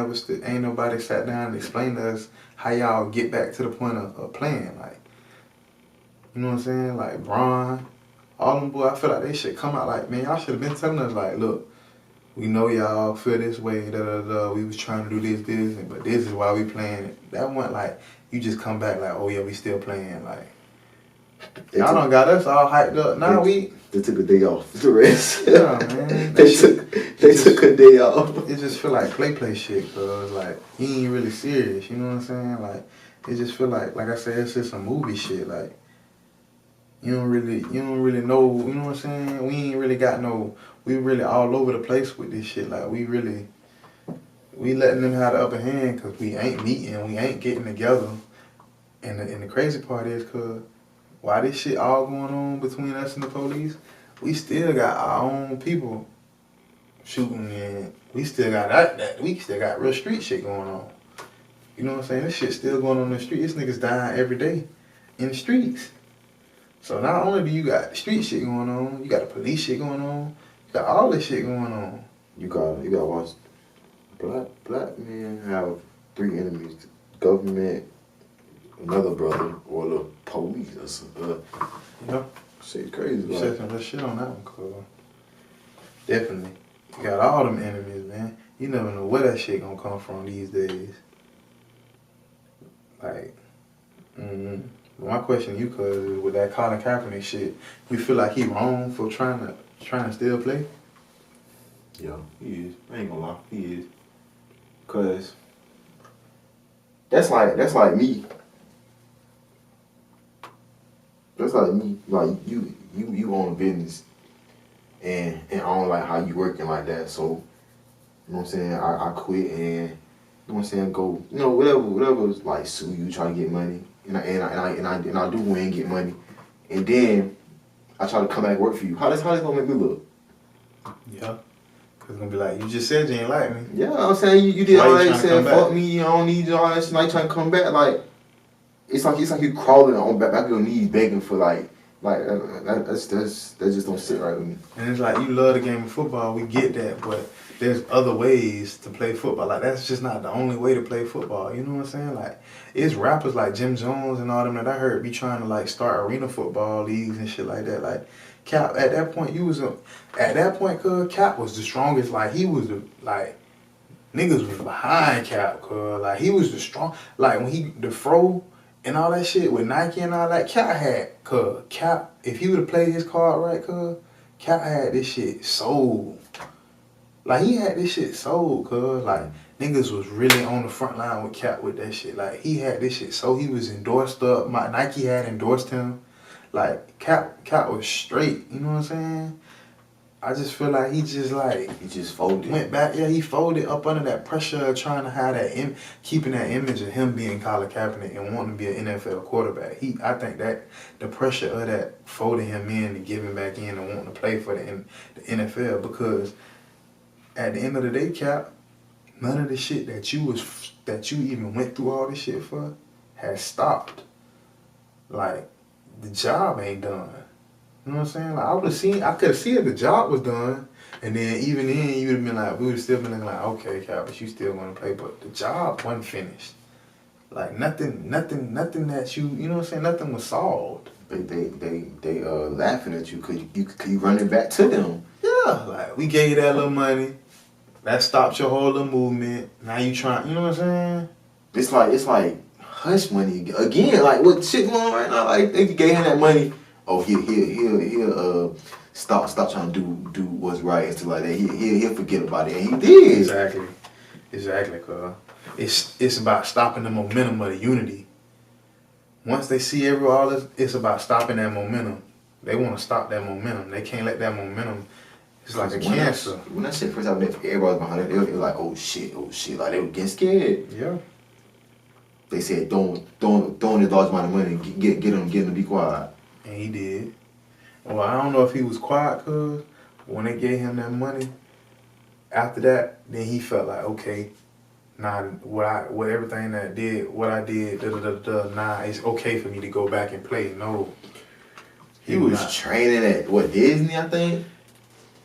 nobody sat down and explained to us how y'all get back to the point of playing. Like, you know what I'm saying? Like Bron, all them boys, I feel like they should come out like, man, y'all should have been telling us like, look, we know y'all feel this way, we was trying to do this, but this is why we playing. That wasn't like, you just come back like, oh yeah, we still playing. Like, y'all done got us all hyped up. Now they took a day off to rest. Yeah, man. they took a day off. It just feel like play shit, cause like you ain't really serious. You know what I'm saying? Like it just feel like I said, it's just some movie shit. Like you don't really know. You know what I'm saying? We ain't really got no. We really all over the place with this shit. Like we letting them have the upper hand, cause we ain't meeting, we ain't getting together. And the crazy part is, cause why this shit all going on between us and the police, we still got our own people shooting, and we still got we still got real street shit going on. You know what I'm saying? This shit still going on in the street. This niggas dying every day in the streets. So not only do you got street shit going on, you got the police shit going on, you got all this shit going on. You gotta watch black men have 3 enemies: the government, another brother, or the police. Yeah. Shit crazy. You said some real shit on that one, cuz. Definitely. You got all them enemies, man. You never know where that shit gonna come from these days. Like, But my question to you, cuz, is with that Colin Kaepernick shit, you feel like he wrong for trying to still play? Yeah, he is. I ain't gonna lie, he is. Cause that's like me. That's like me. Like you own a business, and I don't like how you working like that. So you know what I'm saying? I quit, and you know what I'm saying? Go, whatever. Like sue you, try to get money, and I do win, get money, and then I try to come back and work for you. How this gonna make me look? Yeah. Cause it's gonna be like, you just said you ain't like me. Yeah, I'm saying you did all that. You said fuck me, I don't need you, all that shit. Now you trying to come back, like it's like you crawling on back your knees begging for like that just don't sit right with me. And it's like, you love the game of football, we get that, but there's other ways to play football. Like that's just not the only way to play football. You know what I'm saying? Like it's rappers like Jim Jones and all them that I heard be trying to like start arena football leagues and shit like that. Like Cap, at that point, cuz Cap was the strongest. Like he was niggas was behind Cap, cuz like he was the strong. Like when the fro and all that shit with Nike and all that, Cap, if he would have played his card right, cuz Cap had this shit sold. Like he had this shit sold, cuz like niggas was really on the front line with Cap with that shit. Like he had this shit sold. He was endorsed up. Nike had endorsed him. Like Cap was straight. You know what I'm saying? I just feel like he just folded. Went back. Yeah, he folded up under that pressure of trying to have that keeping that image of him being Colin Kaepernick and wanting to be an NFL quarterback. I think that the pressure of that folding him in and giving back in and wanting to play for the NFL, because at the end of the day, Cap, none of the shit that you even went through all this shit for has stopped. Like the job ain't done. You know what I'm saying? Like I could have seen if the job was done, and then even then you would have been like, we would have still been like, okay, Cap, but you still want to play, but the job wasn't finished. Like nothing that you know what I'm saying? Nothing was solved. They laughing at you because you run it back to them. Yeah, like we gave you that little money, that stopped your whole little movement. Now you trying, you know what I'm saying? It's like hush money again. Like what shit going on right now? Like they gave him that money. Oh, he'll stop trying to do what's right and stuff like that. He'll forget about it, and he did. Exactly, cuz. it's about stopping the momentum of the unity. Once they see all this, it's about stopping that momentum. They want to stop that momentum. They can't let that momentum. It's like a cancer. When that shit first happened, everybody was behind it. They were like, oh shit. Like, they were getting scared. Yeah. They said, don't this large amount of money and get him to be quiet. And he did. Well, I don't know if he was quiet, cause when they gave him that money, after that, then he felt like, okay, nah, what everything that I did, nah, it's okay for me to go back and play. No. He was training at, Disney, I think?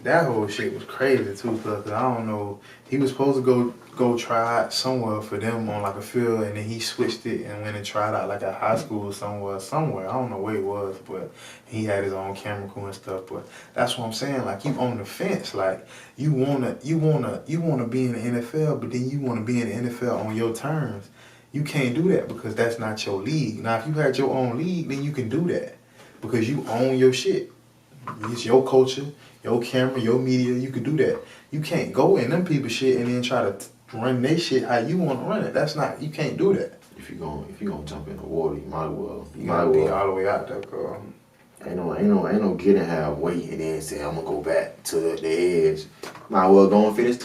That whole shit was crazy too, cause I don't know. He was supposed to go try out somewhere for them on like a field, and then he switched it and went and tried out like a high school somewhere. I don't know where it was, but he had his own camera crew and stuff. But that's what I'm saying. Like, you on the fence. Like, you wanna be in the NFL, but then you wanna be in the NFL on your terms. You can't do that because that's not your league. Now, if you had your own league, then you can do that because you own your shit. It's your culture, your camera, your media. You could do that. You can't go in them people's shit and then try to run their shit how you want to run it. That's not. You can't do that. If you gonna jump in the water, you might as well. You gotta be all the way out there, girl. Ain't no getting halfway and then say I'm gonna go back to the edge. Might as well go and finish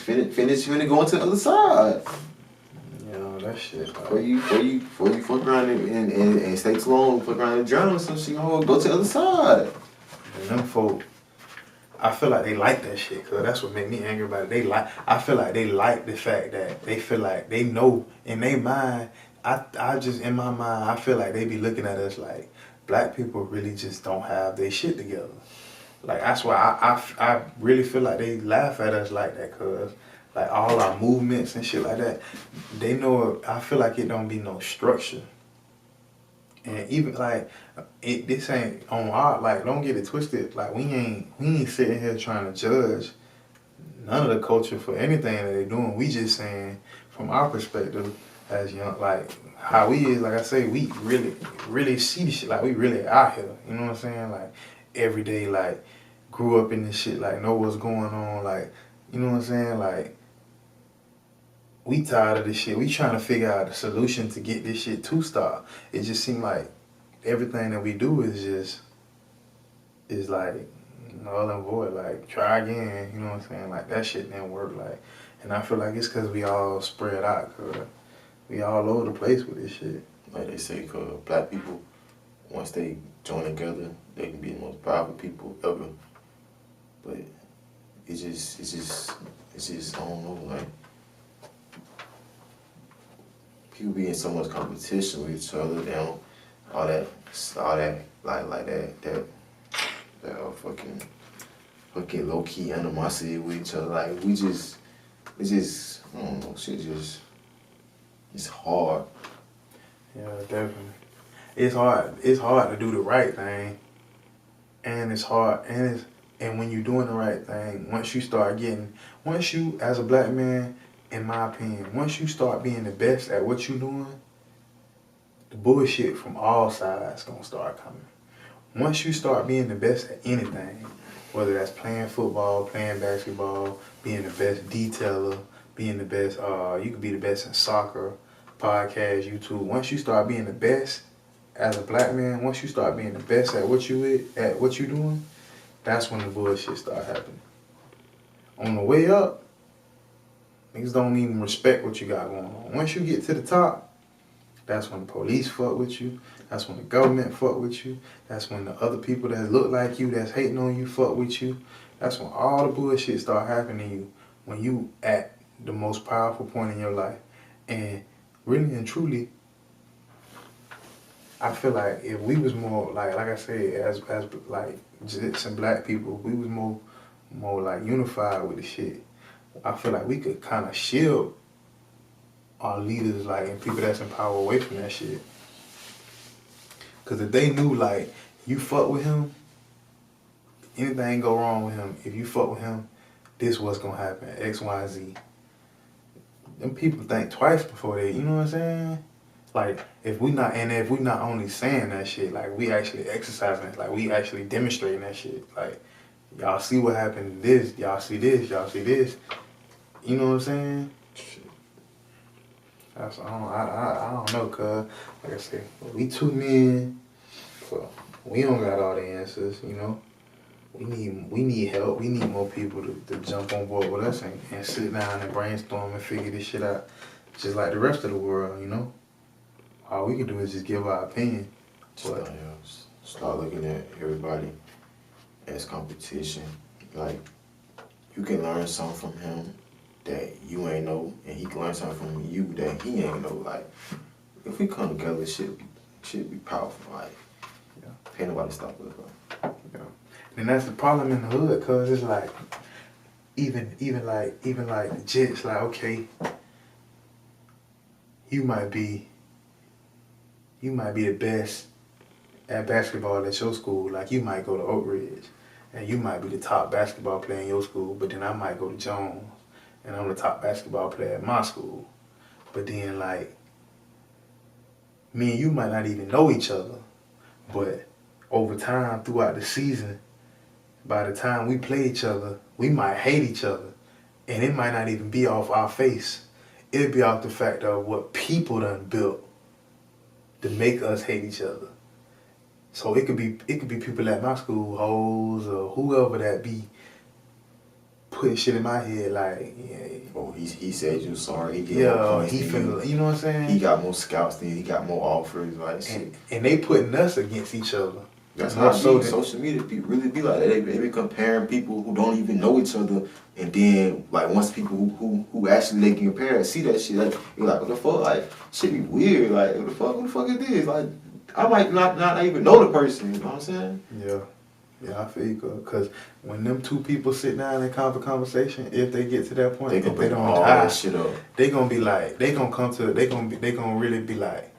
going to the other side. Yeah, that shit. Before you fuck around and stay too long, fuck around and drown or some shit, go to the other side. And them folk, I feel like they like that shit, cause that's what make me angry about it. I feel like they like the fact that they feel like they know in their mind. In my mind, I feel like they be looking at us like black people really just don't have their shit together. Like, that's why I really feel like they laugh at us like that, cause like all our movements and shit like that, they know. I feel like it don't be no structure. And even like this ain't on our, like, don't get it twisted. Like, we ain't sitting here trying to judge none of the culture for anything that they doing. We just saying from our perspective as young, like how we is. Like I say, we really see the shit. Like, we really out here. You know what I'm saying? Like, every day, like, grew up in this shit. Like, know what's going on. Like, you know what I'm saying? Like, we tired of this shit. We trying to figure out a solution to get this shit to stop. It just seemed like everything that we do is like null and void. Like, try again. You know what I'm saying? Like, that shit didn't work. Like, and I feel like it's because we all spread out. Cause we all over the place with this shit. Like they say, cause black people, once they join together, they can be the most powerful people ever. But it's just I don't know, like, people be in so much competition with each other. They don't all that like that fucking low key animosity with each other. Like, it's just I don't know, shit just, it's hard. Yeah, definitely. It's hard to do the right thing, and it's hard, and when you're doing the right thing, once you as a black man, in my opinion, once you start being the best at what you're doing, the bullshit from all sides gonna start coming. Once you start being the best at anything, whether that's playing football, playing basketball, being the best detailer, being the best, you could be the best in soccer, podcast, YouTube. Once you start being the best as a black man, once you start being the best at what you doing, that's when the bullshit start happening. On the way up, niggas don't even respect what you got going on. Once you get to the top, that's when the police fuck with you. That's when the government fuck with you. That's when the other people that look like you, that's hating on you, fuck with you. That's when all the bullshit start happening to you, when you at the most powerful point in your life. And really and truly, I feel like if we was more, like I said, as like some black people, we was more like unified with the shit, I feel like we could kind of shield our leaders, like, and people that's in power away from that shit. Cause if they knew, like, you fuck with him, anything go wrong with him, if you fuck with him, this what's gonna happen, X, Y, Z. Them people think twice before they, you know what I'm saying? Like, if we not only saying that shit, like, we actually exercising it, like, we actually demonstrating that shit. Like, y'all see what happened to this, y'all see this, y'all see this. You know what I'm saying? I don't know, cuz like I said, we two men, so we don't got all the answers, you know. We need help. We need more people to jump on board with us and sit down and brainstorm and figure this shit out, just like the rest of the world, you know. All we can do is just give our opinion. But Start looking at everybody as competition. Like, you can learn something from him that you ain't know, and he can learn something from you that he ain't know. Like, if we come together, shit be powerful. Like, ain't nobody stop us. Bro. Yeah. And that's the problem in the hood, cause it's like, even like the jits, like, okay, you might be the best at basketball at your school. Like, you might go to Oak Ridge, and you might be the top basketball player in your school, but then I might go to Jones, and I'm the top basketball player at my school. But then, like, me and you might not even know each other, but over time, throughout the season, by the time we play each other, we might hate each other. And it might not even be off our face. It'll be off the fact of what people done built to make us hate each other. So it could be people at my school, hoes, or whoever that be, putting shit in my head like, yeah. Oh, he said you sorry. He finna, you know what I'm saying? He got more scouts than you. He got more offers, like shit. And they putting us against each other. That's how social media really be like that. They be comparing people who don't even know each other, and then like once people who actually they can compare and see that shit, like you're like, what the fuck? Like shit be weird. Like what the fuck is this? Like I might not even know the person. You know what I'm saying? Yeah, I feel you, because when them two people sit down and have a conversation, if they get to that point, if they don't tie, shit up. They gonna be like, they gonna really be like,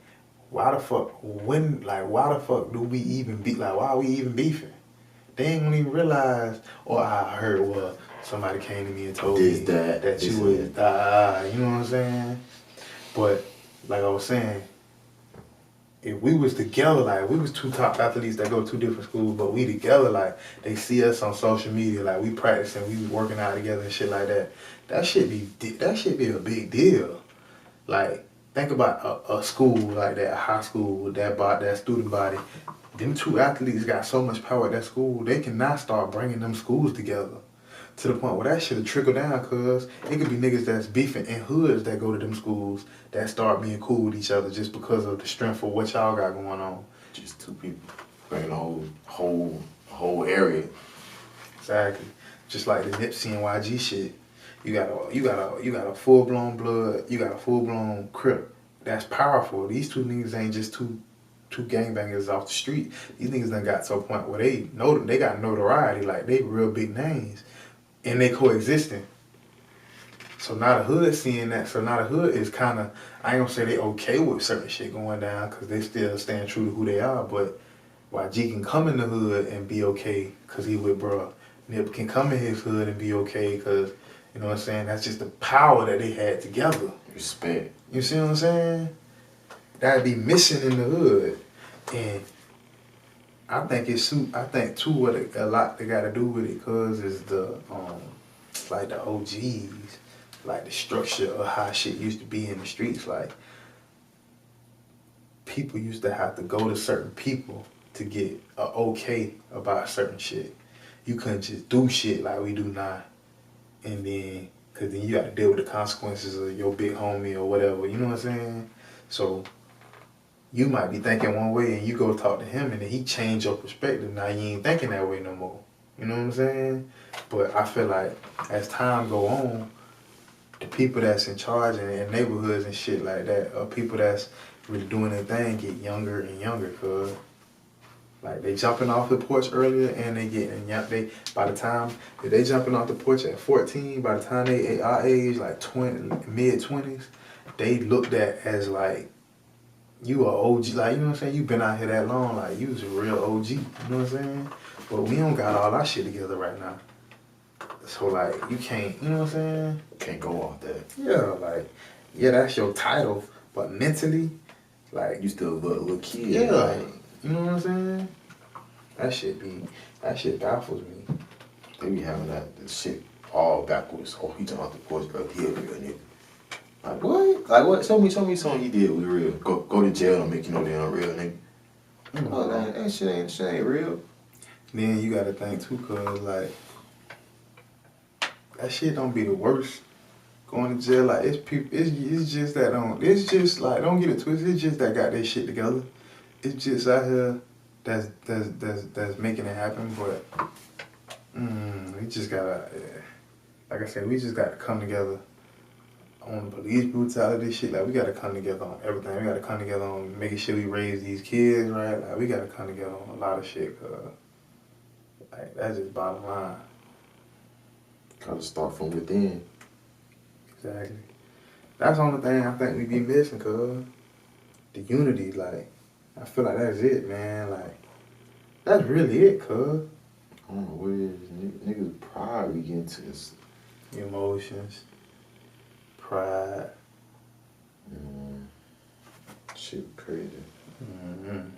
why the fuck do we even be like, why are we even beefing? They ain't gonna even realize, or I heard, well, somebody came to me and told me that you was, you know what I'm saying? But like I was saying, if we was together, like we was two top athletes that go to two different schools, but we together, like they see us on social media, like we practicing, we working out together and shit like that. That shit be a big deal. Like think about a school like that, a high school with that student body. Them two athletes got so much power at that school, they can now start bringing them schools together. To the point where that shit'll trickle down, cause it could be niggas that's beefing in hoods that go to them schools that start being cool with each other just because of the strength of what y'all got going on. Just two people bringing the whole area. Exactly. Just like the Nipsey and YG shit. You got a full blown blood. You got a full blown Crip. That's powerful. These two niggas ain't just two gangbangers off the street. These niggas done got to a point where they got notoriety. Like they real big names. And they coexisting. So now the hood seeing that. So now the hood is kind of, I ain't gonna say they okay with certain shit going down because they still stand true to who they are. But YG can come in the hood and be okay because he with bruh. Nip can come in his hood and be okay because, you know what I'm saying, that's just the power that they had together. Respect. You see what I'm saying? That'd be missing in the hood. And I think too what a lot they got to do with it, cause is the like the OGs, like the structure of how shit used to be in the streets. Like people used to have to go to certain people to get a okay about certain shit. You couldn't just do shit like we do now, and then cause then you got to deal with the consequences of your big homie or whatever. You know what I'm saying? So. You might be thinking one way and you go talk to him and then he change your perspective. Now you ain't thinking that way no more. You know what I'm saying? But I feel like as time go on, the people that's in charge in neighborhoods and shit like that, or people that's really doing their thing get younger and younger, cause like they jumping off the porch earlier and they getting young. By the time if they jumping off the porch at 14, by the time they our age, like 20, mid-20s, they looked at as like, you a OG, like, you know what I'm saying? You been out here that long, like, you was a real OG, you know what I'm saying? But we don't got all our shit together right now. So, like, you can't, you know what I'm saying? Can't go off that. Yeah, like, yeah, that's your title, but mentally, like... You still a little kid. Yeah, like, you know what I'm saying? That shit baffles me. They be having that shit all backwards. Oh, he jumped off the porch, bro. He a real nigga. Like what? Like what? Show me something he did was real. Go to jail and make you know they not real, nigga. Oh, that shit ain't real. Then you gotta think too, cause like that shit don't be the worst. Going to jail, like it's people. It's just that don't. It's just like don't get it twisted. It's just that got their shit together. It's just out here that's making it happen. But we just gotta, like I said, we just gotta come together on police brutality shit. Like we gotta come together on everything. We gotta come together on making sure we raise these kids right. Like we gotta come together on a lot of shit. Cause like that's just bottom line. Gotta start from within. Exactly. That's the only thing I think we be missing, cuz. The unity, like, I feel like that's it, man. Like, that's really it, cuz. I don't know what it is. Niggas pride we get into this. Emotions, pride. Shit crazy. Mm-hmm.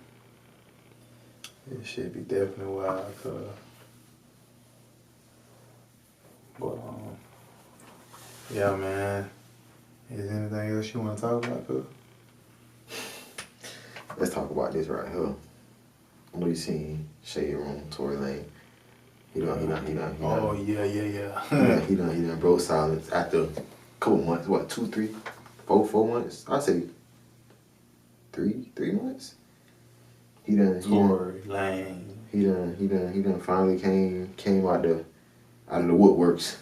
This shit be definitely wild, cuz. But, yeah, man. Is there anything else you want to talk about, cuz? Let's talk about this right here. I know you seen Shade Room, Tory Lane. He done. Oh, yeah. he done broke silence after a couple months. What, 2, 3, 4 months? I'd say 3 months. Tory Lane. He done finally came out the woodworks.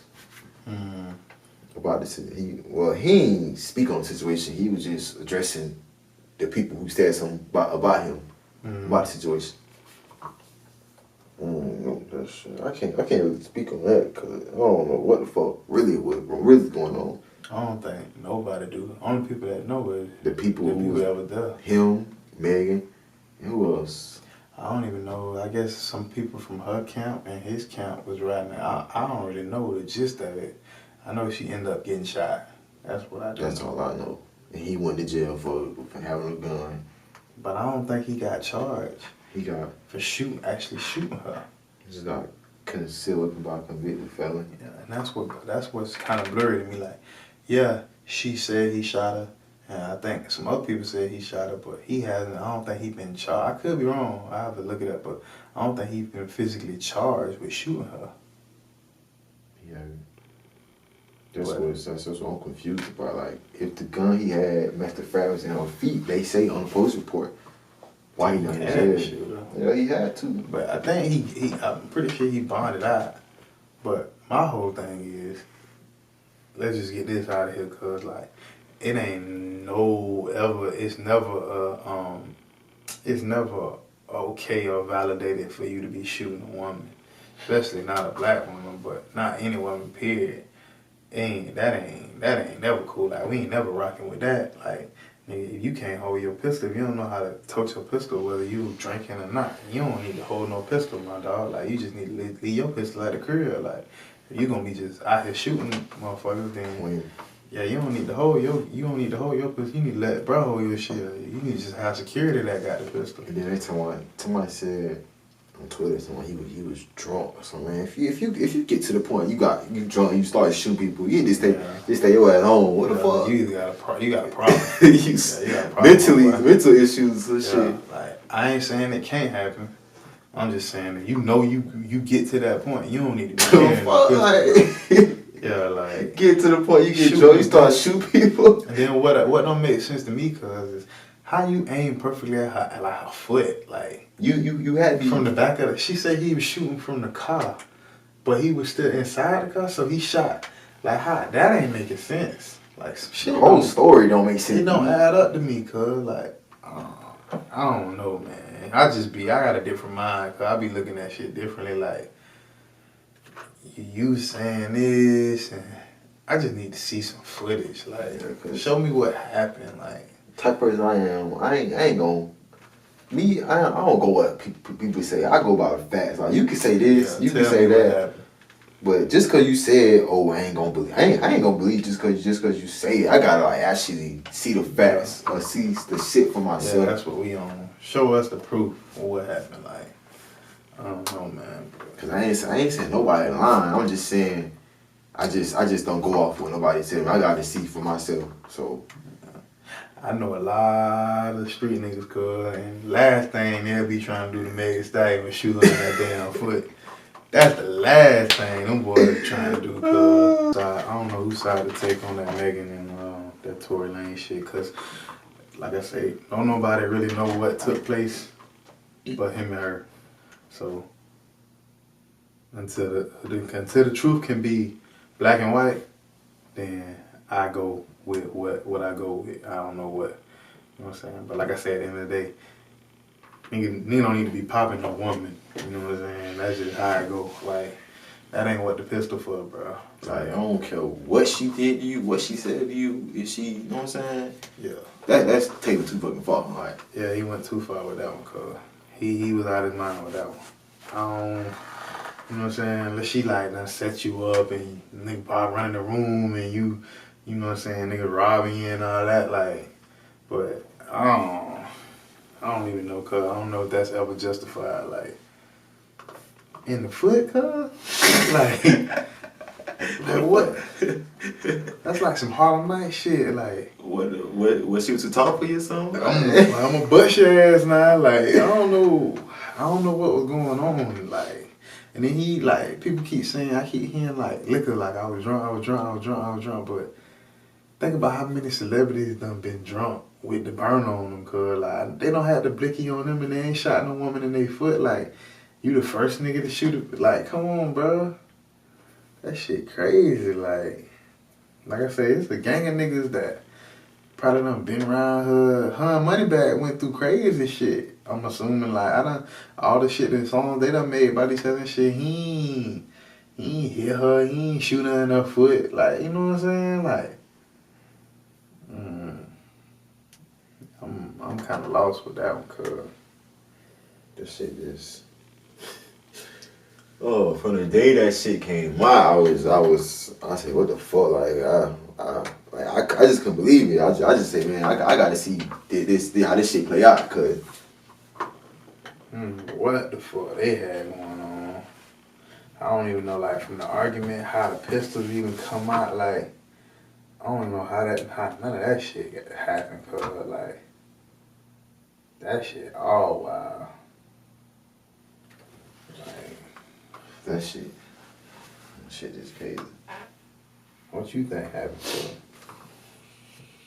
About this. He ain't speak on the situation. He was just addressing the people who said something about him, about the situation. I can't really speak on that because I don't know what the fuck really going on. I don't think nobody do. Only people that know is the people who was ever there. Him, Megan, and who else? I don't even know. I guess some people from her camp and his camp was riding it. I don't really know the gist of it. I know she ended up getting shot. That's what I do. That's all I know. And he went to jail for having a gun. But I don't think he got charged. He got for actually shooting her. He just got concealed by a convicted felon. Yeah, and that's what's kind of blurry to me. Like, yeah, she said he shot her, and I think some other people said he shot her, but he hasn't. I don't think he's been charged. I could be wrong. I have to look it up, but I don't think he's been physically charged with shooting her. Yeah. That's what I'm confused about. Like, if the gun he had matched the fragments in her feet, they say on the police report, why he not in jail? Yeah, he had to. But I think I'm pretty sure he bonded out. But my whole thing is, let's just get this out of here, cause like, it ain't it's never okay or validated for you to be shooting a woman, especially not a black woman, but not any woman, period. That ain't never cool. Like, we ain't never rocking with that. Like, nigga, if you can't hold your pistol, if you don't know how to tote your pistol, whether you drinking or not, you don't need to hold no pistol, my dog. Like, you just need to leave your pistol at the crib. Like, if you gonna be just out here shooting motherfuckers, then yeah, you don't need to hold your pistol. You need to let bro hold your shit. You need to just have security that got the pistol. And then somebody said on Twitter, he was drunk or something. Man, if you get to the point you drunk, you start shooting people, you need to stay your ass home. What the fuck? You got a problem. You got a problem. Mental issues and shit. Like, I ain't saying it can't happen. I'm just saying that you get to that point, you don't need to be like get to the point you get drunk, you start shooting people. And then what don't make sense to me, cause is how you aim perfectly at her foot, like. You had me from the back of it. She said he was shooting from the car, but he was still inside the car, so he shot. Like, how? That ain't making sense. Like, some shit. The whole story don't make sense. It don't add up to me, cuz, like, I don't know, man. I got a different mind, cuz I be looking at shit differently. Like, you saying this, and I just need to see some footage. Like, show me what happened. Like, type person I am, I ain't gonna. Me, I don't go what people say. I go by the facts. Like, you can say this, you can say that, but just cause you said, "Oh, I ain't gonna believe," I ain't gonna believe just cause you say it. I gotta like actually see the facts or see the shit for myself. Yeah, that's what we on. Show us the proof of what happened. Like, I don't know, man. Cause I ain't saying nobody lying. I'm just saying I just don't go off what nobody tell me. I gotta see for myself. So I know a lot of street niggas, cuz, and last thing they'll be trying to do to Megan Thee Stallion was shoot her in that damn foot. That's the last thing them boys trying to do, cuz. So I don't know whose side to take on that Megan and that Tory Lane shit, cuz, like I say, don't nobody really know what took place but him and her. So until the truth can be black and white, then I go with what I go with. I don't know what. You know what I'm saying? But like I said, at the end of the day, nigga don't need to be popping no woman. You know what I'm saying? That's just how I go. Like, that ain't what the pistol for, bro. like I don't care what she did to you, what she said to you, if she, you know what I'm saying? Yeah. That's taking too fucking far, alright. Yeah, he went too far with that one, cuz. He was out of his mind with that one. You know what I'm saying? Unless she like done set you up and nigga probably running the room and you know what I'm saying, nigga robbing you and all that, like, but I don't even know, cuz. I don't know if that's ever justified, like, in the foot, cuz? Like what? That's like some Harlem Night shit, like. What she was too tall for you or something? I'm gonna bust your ass now, like, I don't know what was going on, like. And then he, like, people keep saying, I keep hearing, like, liquor, like, I was drunk, but think about how many celebrities done been drunk with the burn on them, cuz, like, they don't have the blicky on them and they ain't shot no woman in their foot, like, you the first nigga to shoot it, like, come on, bro. That shit crazy, like I say, it's a gang of niggas that probably done been around her. Her and Moneybagg went through crazy shit. I'm assuming, like, all the shit in songs they done made by these other shit, he ain't hit her, he ain't shoot her in her foot, like, you know what I'm saying? Like, I'm kind of lost with that one, cuz. That shit is. Oh, from the day that shit came out, I said, what the fuck, like, I just couldn't believe it. I just say, man, I gotta see this how this shit play out, cause. What the fuck they had going on? I don't even know, like, from the argument, how the pistols even come out, like, I don't even know how none of that shit happened, cuz, like, that shit all wild. Like, That shit is crazy. what you think happened to them?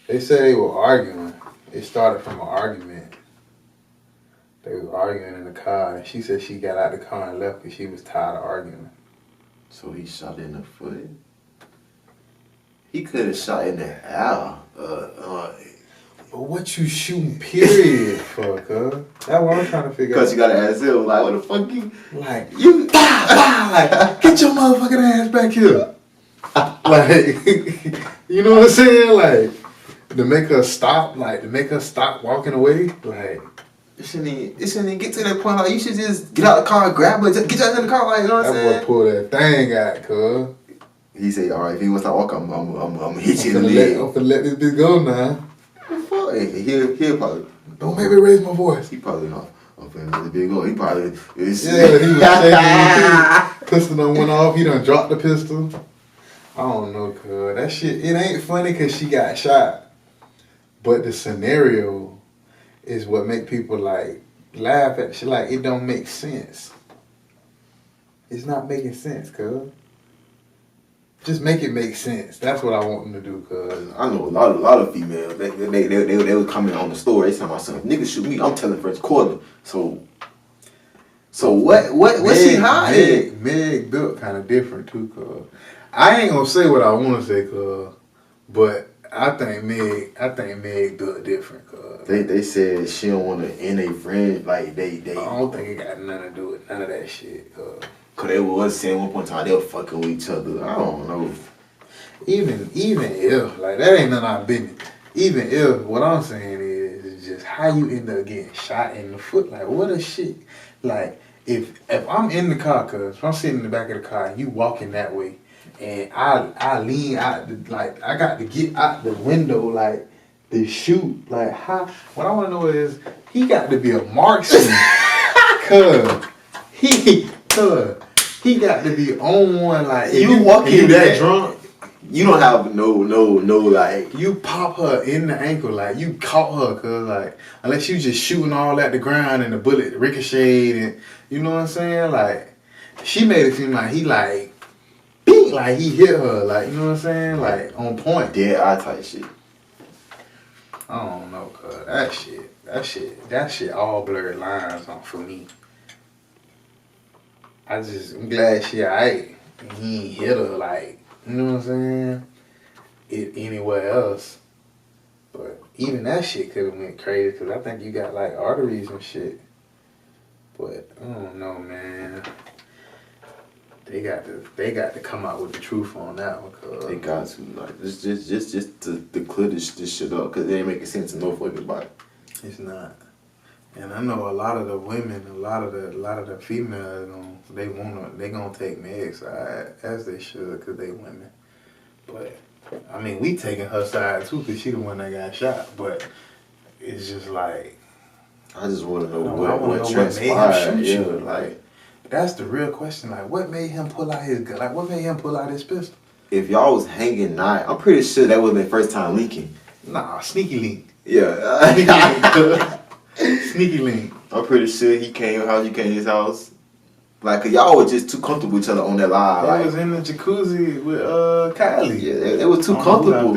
They said they were arguing. It started from an argument. They were arguing in the car, and she said she got out the car and left because she was tired of arguing. So he shot in the foot? He could have shot in the eye. But what you shooting, period, for, cuz? That's what I'm trying to figure out. Because you gotta ask him, like, what the fuck you... Like, you, like, get your motherfucking ass back here. Like, you know what I'm saying? Like, to make her stop walking away, like... It shouldn't even get to that point. Like, you should just get out the car, grab her, just get your ass in the car, like, you know what I'm saying? That boy pull that thing out, cuz. He said, all right, if he wants to walk, I'm gonna hit you in the leg. I'm finna let this bitch go now. He'll probably... Don't make me raise my voice. He probably not. I'm finna let the big go. He probably... Yeah, he was shaking. Pistol done went off. He done dropped the pistol. I don't know, cuz. That shit, it ain't funny because she got shot. But the scenario is what make people, like, laugh at shit. Like, it don't make sense. It's not making sense, cuz. Just make it make sense. That's what I want them to do, cuz. I know a lot of females. They would comment on the story. They say, my son, if niggas shoot me, I'm telling first quarter. So what she hiding? Meg built kind of different too, cuz. I ain't gonna say what I want to say, cuz, but I think Meg built different, cuz. They said she don't want to end a friend, like they. I don't think it got nothing to do with none of that shit, cuz. Cause they was saying one point in time they were fucking with each other. I don't know. Even if, like, that ain't none of our business. Even if, what I'm saying is just how you end up getting shot in the foot. Like, what a shit. Like, if I'm in the car, cuz, if I'm sitting in the back of the car and you walking that way, and I lean out, like, I got to get out the window, like, to shoot. Like, how, what I want to know is, he got to be a marksman. Cuz, He got to be on one. Like You walk in that drunk, you don't have no like. You pop her in the ankle, like you caught her, cause like unless you just shooting all at the ground and the bullet ricocheted, and you know what I'm saying? Like she made it seem like he like, beat, like he hit her, like you know what I'm saying? Like on point. Dead eye type shit. I don't know, cuz that shit all blurred lines on for me. I'm glad she alright. And he ain't hit her like, you know what I'm saying? Anywhere else. But even that shit could have went crazy because I think you got like arteries and shit. But I don't know, man. They got to come out with the truth on that one. Cause They got to like just to clear this shit up because it ain't making sense to no fucking body. It's not. And I know a lot of the women, a lot of the females, they gonna take Meg's side as they should because they women. But I mean, we taking her side too because she the one that got shot. But it's just like I just want to know what transpired. Made him shoot you. Yeah, Like that's the real question. Like what made him pull out his gun? Like what made him pull out his pistol? If y'all was hanging night, I'm pretty sure that wasn't their first time leaking. Nah, sneaky link. Yeah. Sneaky link. I'm pretty sure he came to your house, you came to his house. Like, cause y'all were just too comfortable with each other on that live. They like, was in the jacuzzi with Kylie. Yeah, they were too comfortable.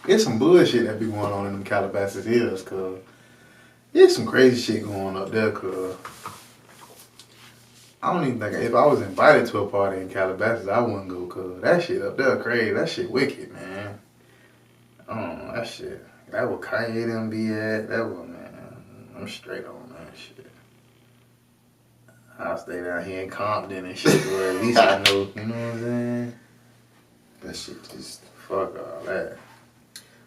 There's some bullshit that be going on in them Calabasas hills, cuz. There's some crazy shit going up there, cuz. I don't even think, if I was invited to a party in Calabasas, I wouldn't go, cuz. That shit up there crazy. That shit wicked, man. I don't know, that shit. That what Kanye them be at. That what, man. I'm straight on that shit. I'll stay down here in Compton and shit, where at least I know, you know what I'm saying? That shit just fuck all that.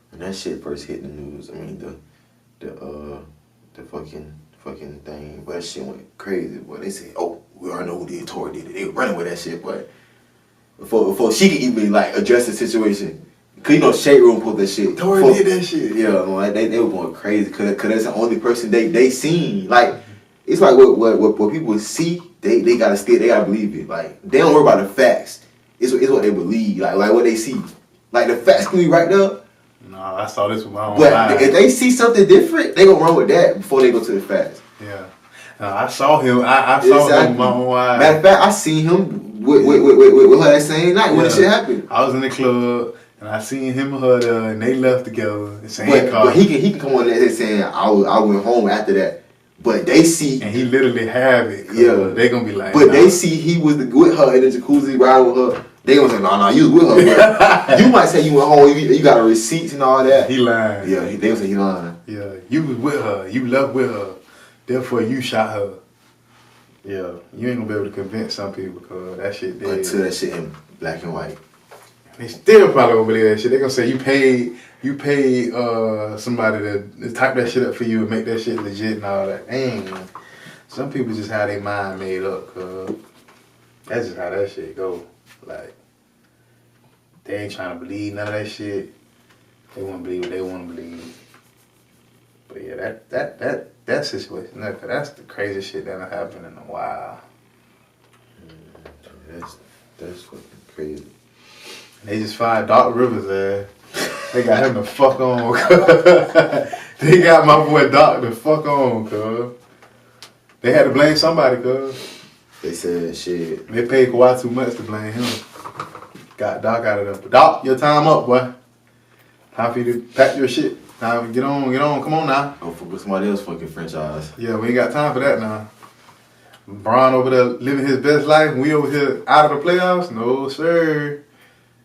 When that shit first hit the news, I mean the fucking thing, but that shit went crazy. But they said, oh, we already know who did it. Tory did it. They were running with that shit, but before she could even like address the situation. Cause you know Shade Room pulled that shit. Tory did that shit. Yeah, man, they were going crazy. Cause that's the only person they seen. Like it's like what people see, they gotta believe it. Like they don't worry about the facts. It's what they believe. Like what they see. Like the facts can be right there. No, I saw this with my own eyes. But if they see something different, they gonna run with that before they go to the facts. Yeah. I saw him. I saw him with my own eyes. Matter of fact, I seen him with her that same night when the shit happened. I was in the club. And I seen him and her there, and they left together. But he can come on there saying I went home after that. But they see, and he literally have it. Yeah, they gonna be like. But they see he was with her in the jacuzzi riding with her. They gonna say, no, you was with her. But you might say you went home. You got a receipt and all that. He lying. Yeah, they gonna say he lying. Yeah, you was with her. You left with her. Therefore, you shot her. Yeah, you ain't gonna be able to convince some people because that shit dead. Until that shit in black and white. They still probably won't believe that shit. They gonna say you paid somebody to type that shit up for you and make that shit legit and all that. Dang. Some people just have their mind made up, cause that's just how that shit go. Like they ain't trying to believe none of that shit. They wanna believe what they wanna believe. But yeah, that situation, that's the craziest shit that happened in a while. That's fucking crazy. They just fired Doc Rivers, They got him the fuck on, They got my boy Doc the fuck on, cuz. They had to blame somebody, cuz. They said shit. They paid Kawhi too much to blame him. Got Doc out of there. But Doc, your time up, boy. Time for you to pack your shit. Time to get on, come on now. Go for somebody else fucking franchise. Yeah, we ain't got time for that now. Bron over there living his best life, and we over here out of the playoffs? No, sir.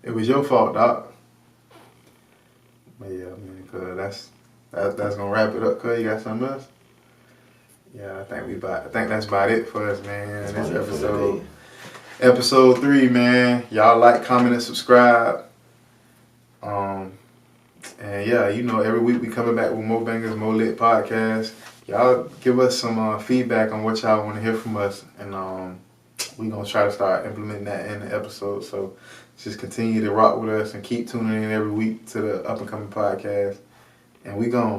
It was your fault, Doc. But yeah, I mean, cuz that's gonna wrap it up. Cuz you got something else? Yeah, I think that's about it for us, man. This episode 3, man. Y'all like, comment, and subscribe. And yeah, you know, every week we coming back with more bangers, more lit podcasts. Y'all give us some feedback on what y'all want to hear from us, and we gonna try to start implementing that in the episode. So just continue to rock with us and keep tuning in every week to the Up and Coming podcast. And we gone.